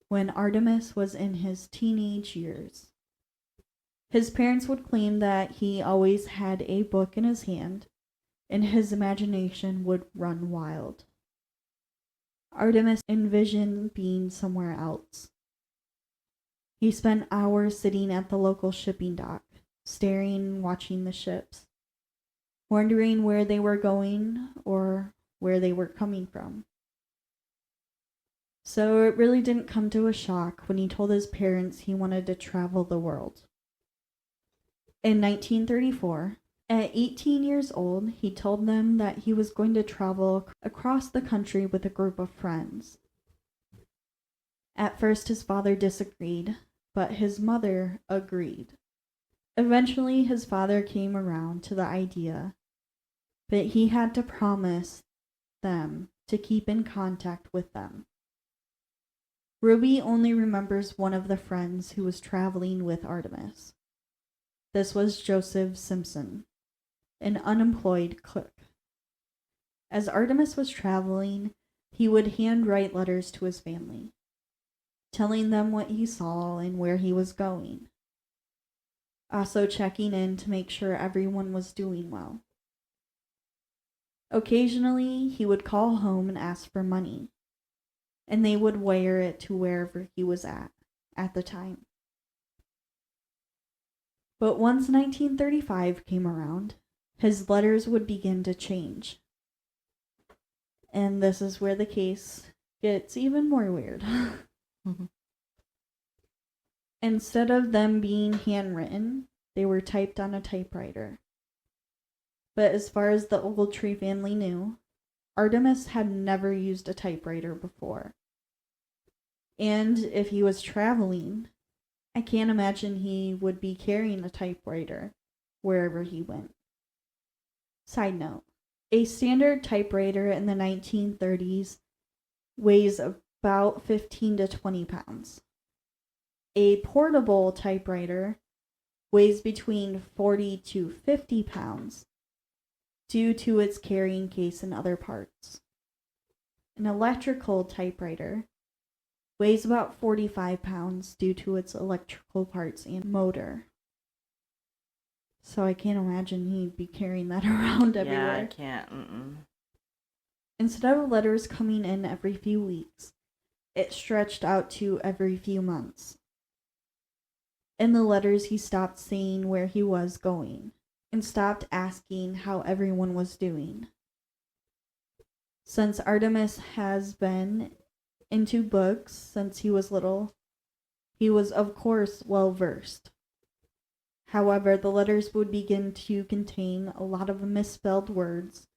S2: when Artemis was in his teenage years. His parents would claim that he always had a book in his hand, and his imagination would run wild. Artemis envisioned being somewhere else. He spent hours sitting at the local shipping dock, staring and watching the ships, wondering where they were going or where they were coming from. So it really didn't come to a shock when he told his parents he wanted to travel the world. In 1934, at 18 years old, he told them that he was going to travel across the country with a group of friends. At first, his father disagreed, but his mother agreed. Eventually, his father came around to the idea, but he had to promise them to keep in contact with them. Ruby only remembers one of the friends who was traveling with Artemis. This was Joseph Simpson, an unemployed cook. As Artemis was traveling, he would handwrite letters to his family, telling them what he saw and where he was going, also checking in to make sure everyone was doing well. Occasionally, he would call home and ask for money, and they would wire it to wherever he was at the time. But once 1935 came around, his letters would begin to change. And this is where the case gets even more weird.
S1: Mhm.
S2: Instead of them being handwritten, they were typed on a typewriter. But as far as the Ogletree family knew, Artemis had never used a typewriter before. And if he was traveling, I can't imagine he would be carrying a typewriter wherever he went. Side note, a standard typewriter in the 1930s weighs about 15 to 20 pounds. A portable typewriter weighs between 40 to 50 pounds due to its carrying case and other parts. An electrical typewriter weighs about 45 pounds due to its electrical parts and motor. So I can't imagine he'd be carrying that around everywhere.
S1: Yeah, I can't.
S2: Instead of letters coming in every few weeks, it stretched out to every few months. In the letters, he stopped saying where he was going and stopped asking how everyone was doing. Since Artemis has been into books since he was little, he was of course well versed. However, the letters would begin to contain a lot of misspelled words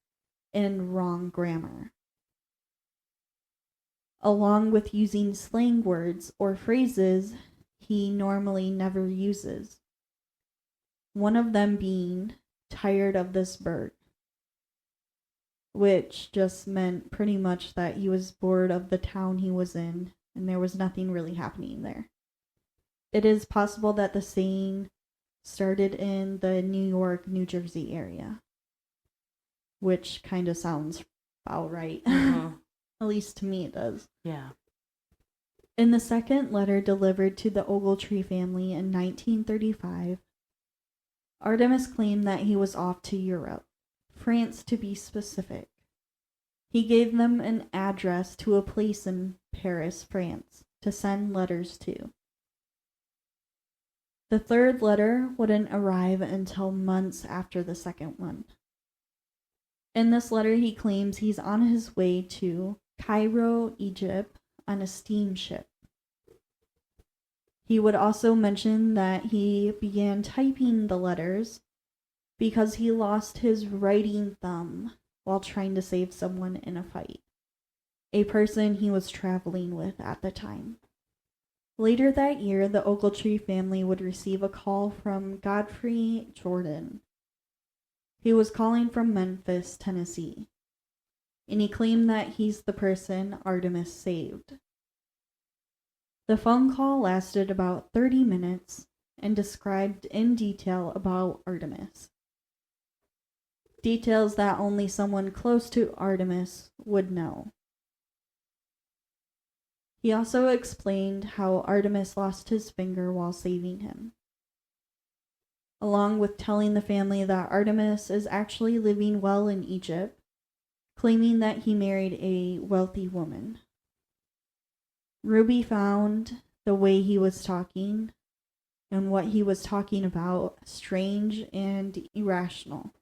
S2: and wrong grammar, along with using slang words or phrases he normally never uses. One of them being tired of this bird, which just meant pretty much that he was bored of the town he was in and there was nothing really happening there. It is possible that the saying started in the New York, New Jersey area, which kind of sounds about right.
S1: Mm-hmm.
S2: At least to me it does.
S1: Yeah.
S2: In the second letter delivered to the Ogletree family in 1935, Artemis claimed that he was off to Europe, France to be specific. He gave them an address to a place in Paris, France, to send letters to. The third letter wouldn't arrive until months after the second one. In this letter, he claims he's on his way to Cairo, Egypt, on a steamship. He would also mention that he began typing the letters because he lost his writing thumb while trying to save someone in a fight, a person he was traveling with at the time. Later that year, the Ogletree family would receive a call from Godfrey Jordan. He was calling from Memphis, Tennessee, and he claimed that he's the person Artemis saved. The phone call lasted about 30 minutes and described in detail about Artemis. Details that only someone close to Artemis would know. He also explained how Artemis lost his finger while saving him, along with telling the family that Artemis is actually living well in Egypt, claiming that he married a wealthy woman. Ruby found the way he was talking and what he was talking about strange and irrational.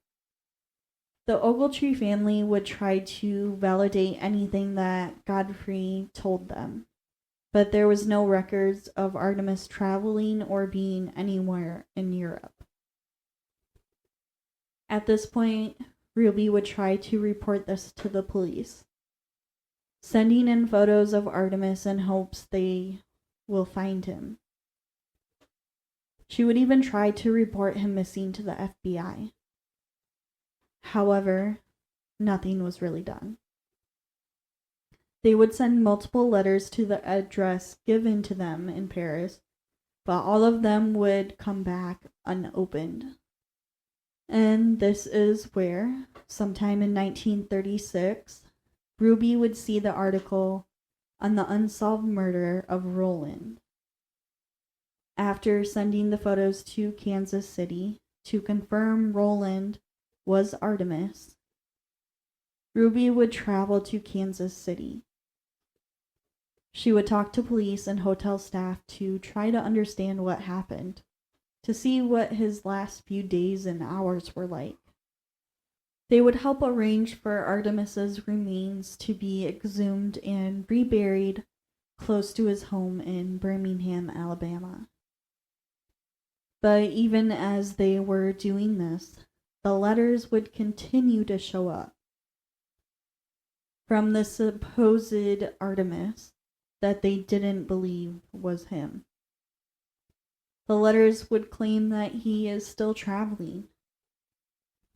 S2: The Ogletree family would try to validate anything that Godfrey told them, but there was no records of Artemis traveling or being anywhere in Europe. At this point, Ruby would try to report this to the police, sending in photos of Artemis in hopes they will find him. She would even try to report him missing to the FBI. However, nothing was really done. They would send multiple letters to the address given to them in Paris, but all of them would come back unopened. And this is where, sometime in 1936, Ruby would see the article on the unsolved murder of Roland. After sending the photos to Kansas City to confirm Roland was Artemis, Ruby would travel to Kansas City. She would talk to police and hotel staff to try to understand what happened, to see what his last few days and hours were like. They would help arrange for Artemis's remains to be exhumed and reburied close to his home in Birmingham, Alabama. But even as they were doing this, the letters would continue to show up from the supposed Artemis that they didn't believe was him. The letters would claim that he is still traveling,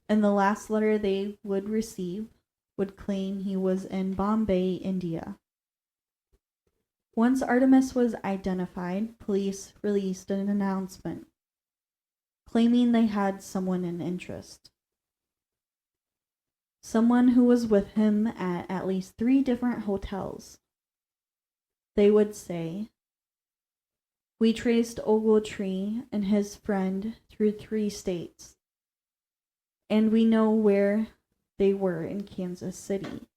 S2: and the last letter they would receive would claim he was in Bombay, India. Once Artemis was identified, police released an announcement claiming they had someone in interest. Someone who was with him at least 3 different hotels. They would say, "We traced Ogletree and his friend through 3 states, and we know where they were in Kansas City.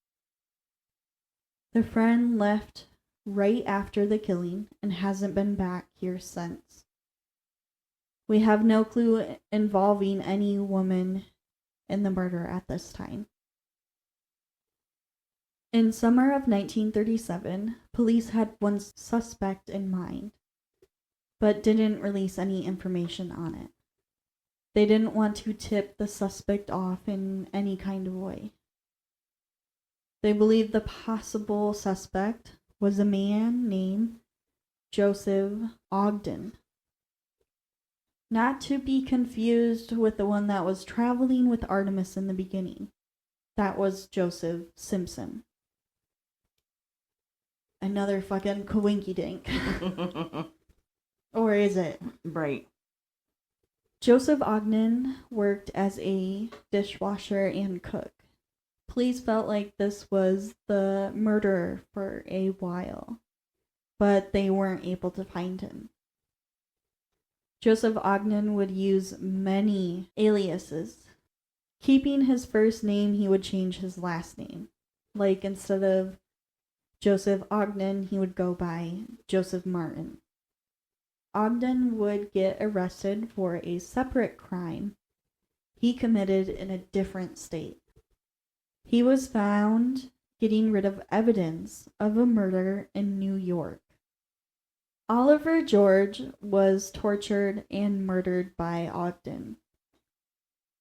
S2: The friend left right after the killing and hasn't been back here since. We have no clue involving any woman in the murder at this time." In summer of 1937, police had one suspect in mind, but didn't release any information on it. They didn't want to tip the suspect off in any kind of way. They believed the possible suspect was a man named Joseph Ogden. Not to be confused with the one that was traveling with Artemis in the beginning. That was Joseph Simpson. Another fucking coinky-dink. Or is it?
S1: Right.
S2: Joseph Ogden worked as a dishwasher and cook. Police felt like this was the murderer for a while, but they weren't able to find him. Joseph Ogden would use many aliases. Keeping his first name, he would change his last name. Like, instead of Joseph Ogden, he would go by Joseph Martin. Ogden would get arrested for a separate crime he committed in a different state. He was found getting rid of evidence of a murder in New York. Oliver George was tortured and murdered by Ogden.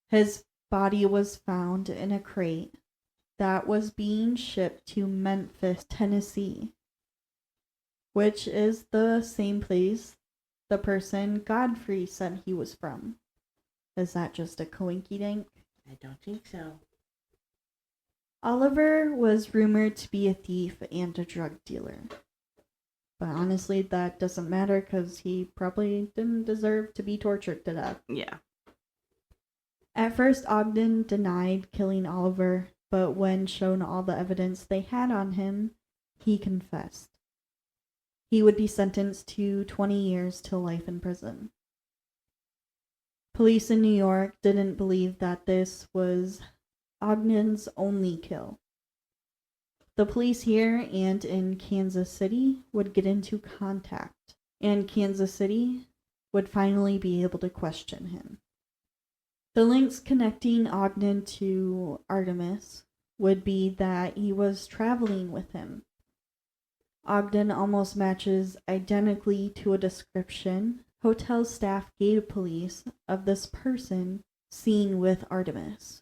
S2: His body was found in a crate that was being shipped to Memphis, Tennessee, which is the same place the person Godfrey said he was from. Is that just a coinky-dink?
S1: I don't think so.
S2: Oliver was rumored to be a thief and a drug dealer. But honestly, that doesn't matter because he probably didn't deserve to be tortured to death.
S1: Yeah.
S2: At first, Ogden denied killing Oliver, but when shown all the evidence they had on him, he confessed. He would be sentenced to 20 years to life in prison. Police in New York didn't believe that this was Ogden's only kill. The police here and in Kansas City would get into contact, and Kansas City would finally be able to question him. The links connecting Ogden to Artemis would be that he was traveling with him. Ogden almost matches identically to a description hotel staff gave police of this person seen with Artemis.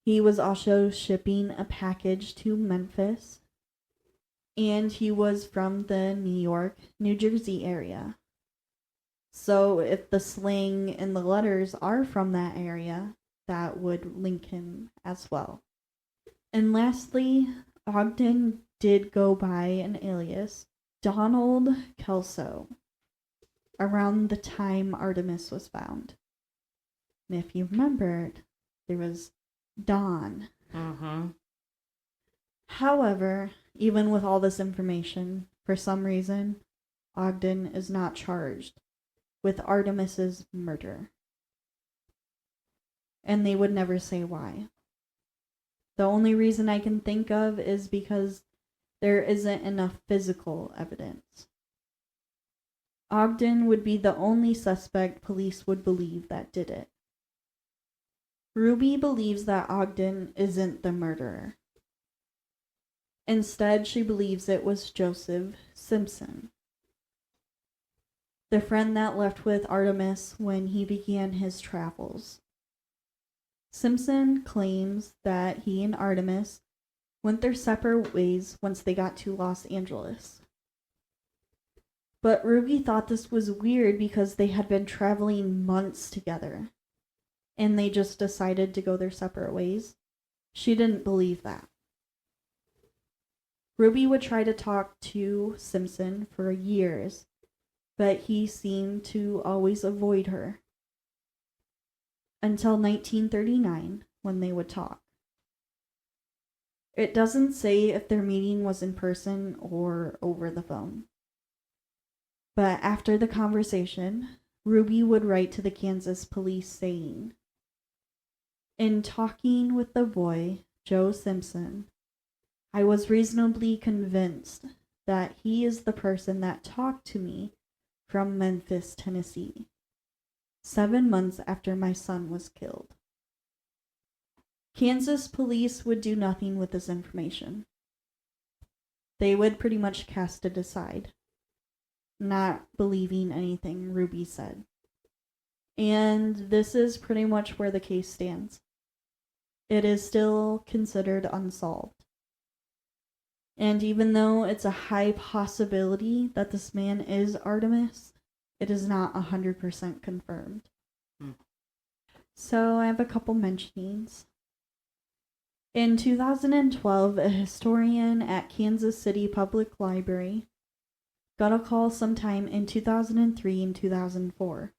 S2: He was also shipping a package to Memphis, and he was from the New York, New Jersey area. So if the slang and the letters are from that area, that would link him as well. And lastly, Ogden did go by an alias, Donald Kelso, around the time Artemis was found. And if you remembered, there was Don.
S1: Mm-hmm.
S2: However, even with all this information, for some reason, Ogden is not charged with Artemis's murder. And they would never say why. The only reason I can think of is because there isn't enough physical evidence. Ogden would be the only suspect police would believe that did it. Ruby believes that Ogden isn't the murderer. Instead, she believes it was Joseph Simpson, the friend that left with Artemis when he began his travels. Simpson claims that he and Artemis went their separate ways once they got to Los Angeles. But Ruby thought this was weird because they had been traveling months together, and they just decided to go their separate ways. She didn't believe that. Ruby would try to talk to Simpson for years, but he seemed to always avoid her. Until 1939, when they would talk. It doesn't say if their meeting was in person or over the phone. But after the conversation, Ruby would write to the Kansas police saying, "In talking with the boy, Joe Simpson, I was reasonably convinced that he is the person that talked to me from Memphis, Tennessee, 7 months after my son was killed." Kansas police would do nothing with this information. They would pretty much cast it aside, not believing anything Ruby said. And this is pretty much where the case stands. It is still considered unsolved. And even though it's a high possibility that this man is Artemis, it is not 100% confirmed. So I have a couple mentionings. In 2012, a historian at Kansas City Public Library got a call sometime in 2003 and 2004.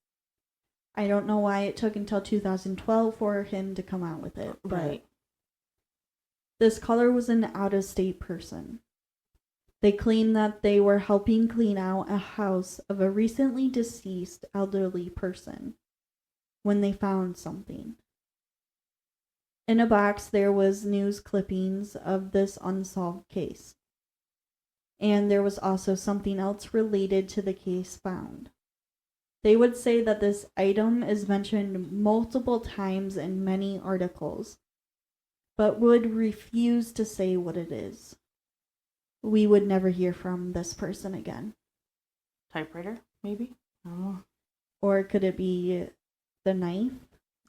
S2: I don't know why it took until 2012 for him to come out with it, but
S1: Right.
S2: this caller was an out-of-state person. They claimed that they were helping clean out a house of a recently deceased elderly person when they found something. In a box, there was news clippings of this unsolved case. And there was also something else related to the case found. They would say that this item is mentioned multiple times in many articles, but would refuse to say what it is. We would never hear from this person again.
S1: Typewriter, maybe? I don't know.
S2: Or could it be the knife?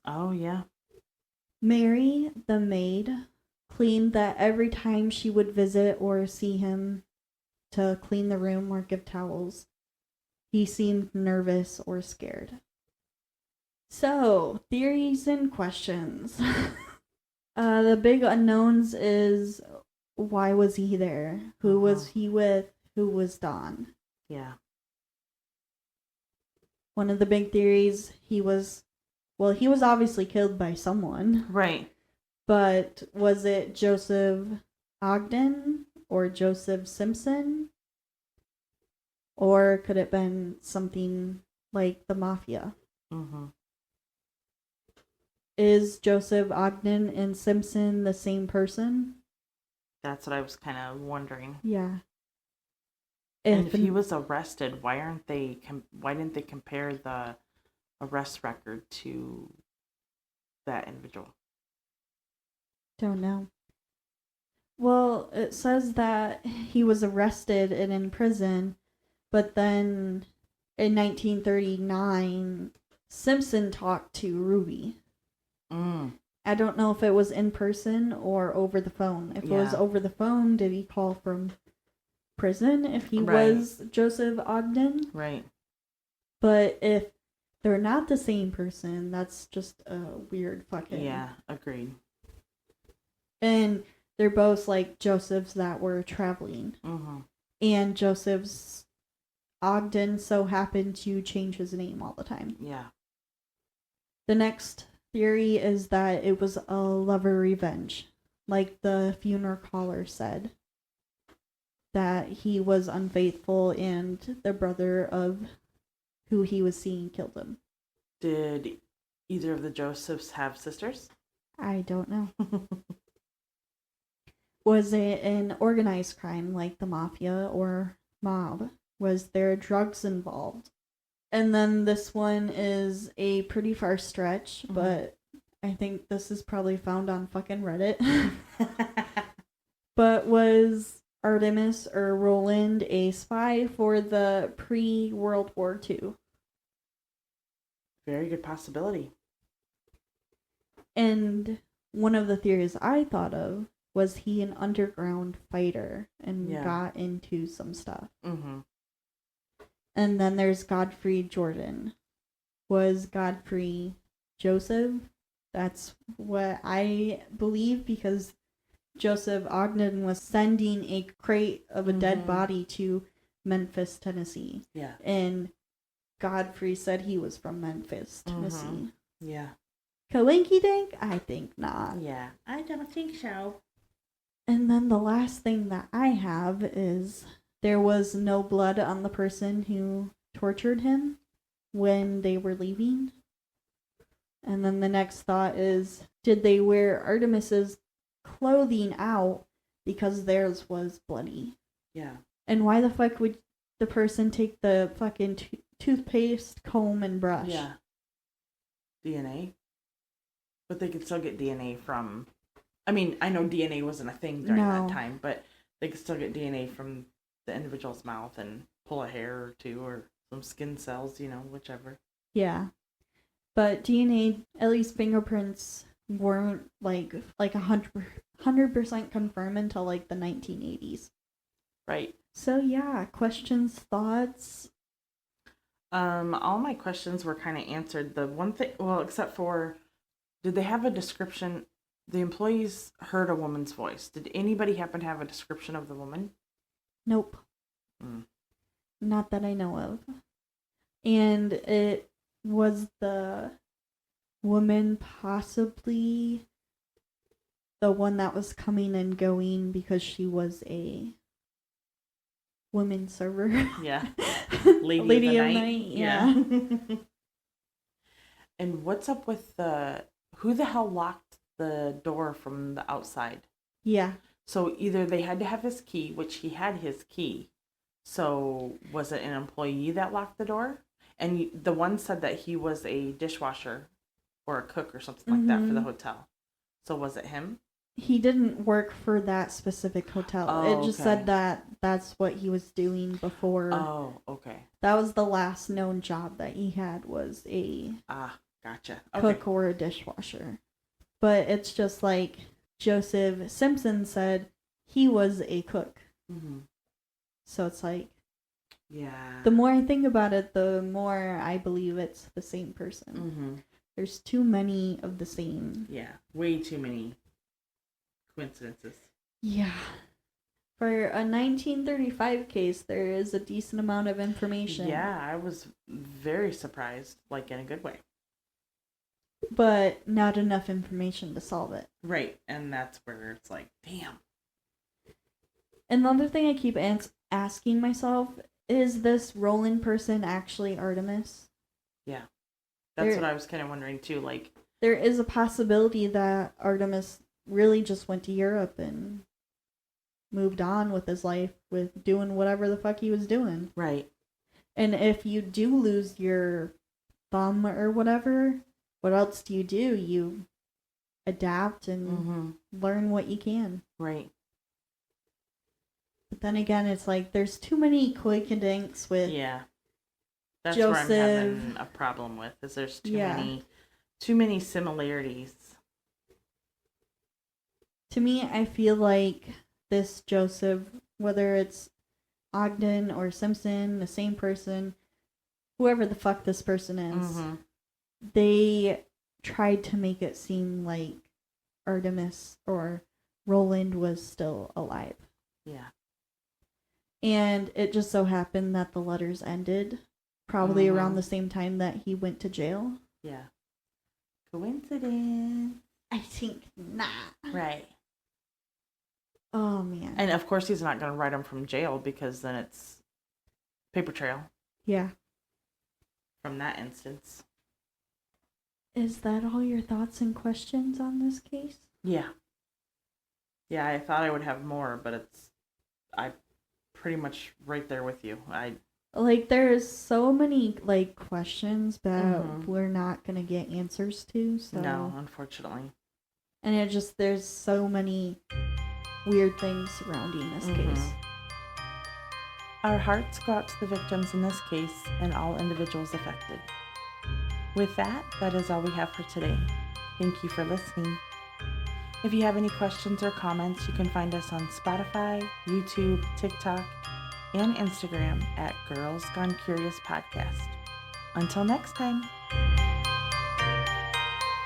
S1: Oh, yeah.
S2: Mary, the maid, claimed that every time she would visit or see him to clean the room or give towels, he seemed nervous or scared. So, theories and questions. The big unknowns is, why was he there? Who was he with? Who was Don?
S1: Yeah.
S2: One of the big theories, he was obviously killed by someone.
S1: Right.
S2: But was it Joseph Ogden or Joseph Simpson? Or could it have been something like the mafia?
S1: Mm-hmm.
S2: Is Joseph Ogden and Simpson the same person?
S1: That's what I was kind of wondering.
S2: Yeah.
S1: And if he was arrested, why didn't they compare the arrest record to that individual?
S2: Don't know. Well, it says that he was arrested and in prison, but then in 1939, Simpson talked to Ruby. I don't know if it was in person or over the phone. If it was over the phone, did he call from prison if he was Joseph Ogden?
S1: Right.
S2: But if they're not the same person, that's just a weird fucking...
S1: Yeah, agreed.
S2: And they're both like Josephs that were traveling.
S1: Mm-hmm.
S2: And Joseph's Ogden so happened to change his name all the time.
S1: Yeah.
S2: The next theory is that it was a lover revenge. Like the funeral caller said. That he was unfaithful and the brother of who he was seeing killed him.
S1: Did either of the Josephs have sisters?
S2: I don't know. Was it an organized crime like the mafia or mob? Was there drugs involved? And then this one is a pretty far stretch, but I think this is probably found on fucking Reddit. But was Artemis or Roland a spy for the pre-World War II?
S1: Very good possibility.
S2: And one of the theories I thought of was he an underground fighter and got into some stuff. Mm-hmm. And then there's Godfrey Jordan. Was Godfrey Joseph? That's what I believe, because Joseph Ogden was sending a crate of a dead body to Memphis, Tennessee.
S1: Yeah.
S2: And Godfrey said he was from Memphis, Tennessee.
S1: Yeah.
S2: Kalinky Dink? I think not.
S1: Yeah, I don't think so.
S2: And then the last thing that I have is there was no blood on the person who tortured him when they were leaving. And then the next thought is, did they wear Artemis's clothing out because theirs was bloody?
S1: Yeah.
S2: And why the fuck would the person take the fucking toothpaste, comb, and brush?
S1: Yeah. DNA? But they could still get DNA from... I mean, I know DNA wasn't a thing during that time, but they could still get DNA from the individual's mouth and pull a hair or two or some skin cells, whichever.
S2: Yeah. But DNA, at least fingerprints, weren't like 100% confirmed until like the 1980s.
S1: Right.
S2: So yeah, questions, thoughts?
S1: All my questions were kind of answered. The one thing, well, except for, did they have a description? The employees heard a woman's voice. Did anybody happen to have a description of the woman?
S2: Nope. Not that I know of. And it was the woman possibly the one that was coming and going because she was a woman server.
S1: Yeah.
S2: Lady of night. Yeah.
S1: And what's up with who the hell locked the door from the outside?
S2: Yeah.
S1: So either they had to have his key, which he had his key. So was it an employee that locked the door? And the one said that he was a dishwasher or a cook or something like that for the hotel. So was it him?
S2: He didn't work for that specific hotel. It just said that that's what he was doing before.
S1: Oh, okay.
S2: That was the last known job that he had, was a
S1: gotcha.
S2: cook or a dishwasher. But it's just like Joseph Simpson said he was a cook. Mm-hmm. So it's like,
S1: yeah.
S2: The more I think about it, the more I believe it's the same person. Mm-hmm. There's too many of the same.
S1: Yeah, way too many coincidences.
S2: Yeah. For a 1935 case, there is a decent amount of information.
S1: Yeah, I was very surprised, like in a good way.
S2: But not enough information to solve it.
S1: Right, and that's where it's like, damn.
S2: Another thing I keep asking myself, is this Roland person actually Artemis?
S1: Yeah. That's what I was kind of wondering too, like...
S2: There is a possibility that Artemis really just went to Europe and moved on with his life, with doing whatever the fuck he was doing.
S1: Right.
S2: And if you do lose your thumb or whatever, what else do? You adapt and learn what you can.
S1: Right.
S2: But then again, it's like there's too many coincidence with
S1: That's
S2: Joseph.
S1: where I'm having a problem with, is there's too many similarities.
S2: To me, I feel like this Joseph, whether it's Ogden or Simpson, the same person, whoever the fuck this person is, they tried to make it seem like Artemis or Roland was still alive.
S1: Yeah.
S2: And it just so happened that the letters ended probably around the same time that he went to jail.
S1: Yeah. Coincidence?
S2: I think not.
S1: Right.
S2: Oh, man.
S1: And of course he's not going to write them from jail, because then it's paper trail.
S2: Yeah.
S1: From that instance.
S2: Is that all your thoughts and questions on this case?
S1: Yeah. Yeah, I thought I would have more, but I pretty much right there with you.
S2: Like, there's so many, like, questions that we're not going to get answers to, so...
S1: No, unfortunately.
S2: And there's so many weird things surrounding this case.
S1: Our hearts go out to the victims in this case and all individuals affected. With that is all we have for today. Thank you for listening. If you have any questions or comments, you can find us on Spotify, YouTube, TikTok, and Instagram at Girls Gone Curious Podcast. Until next time.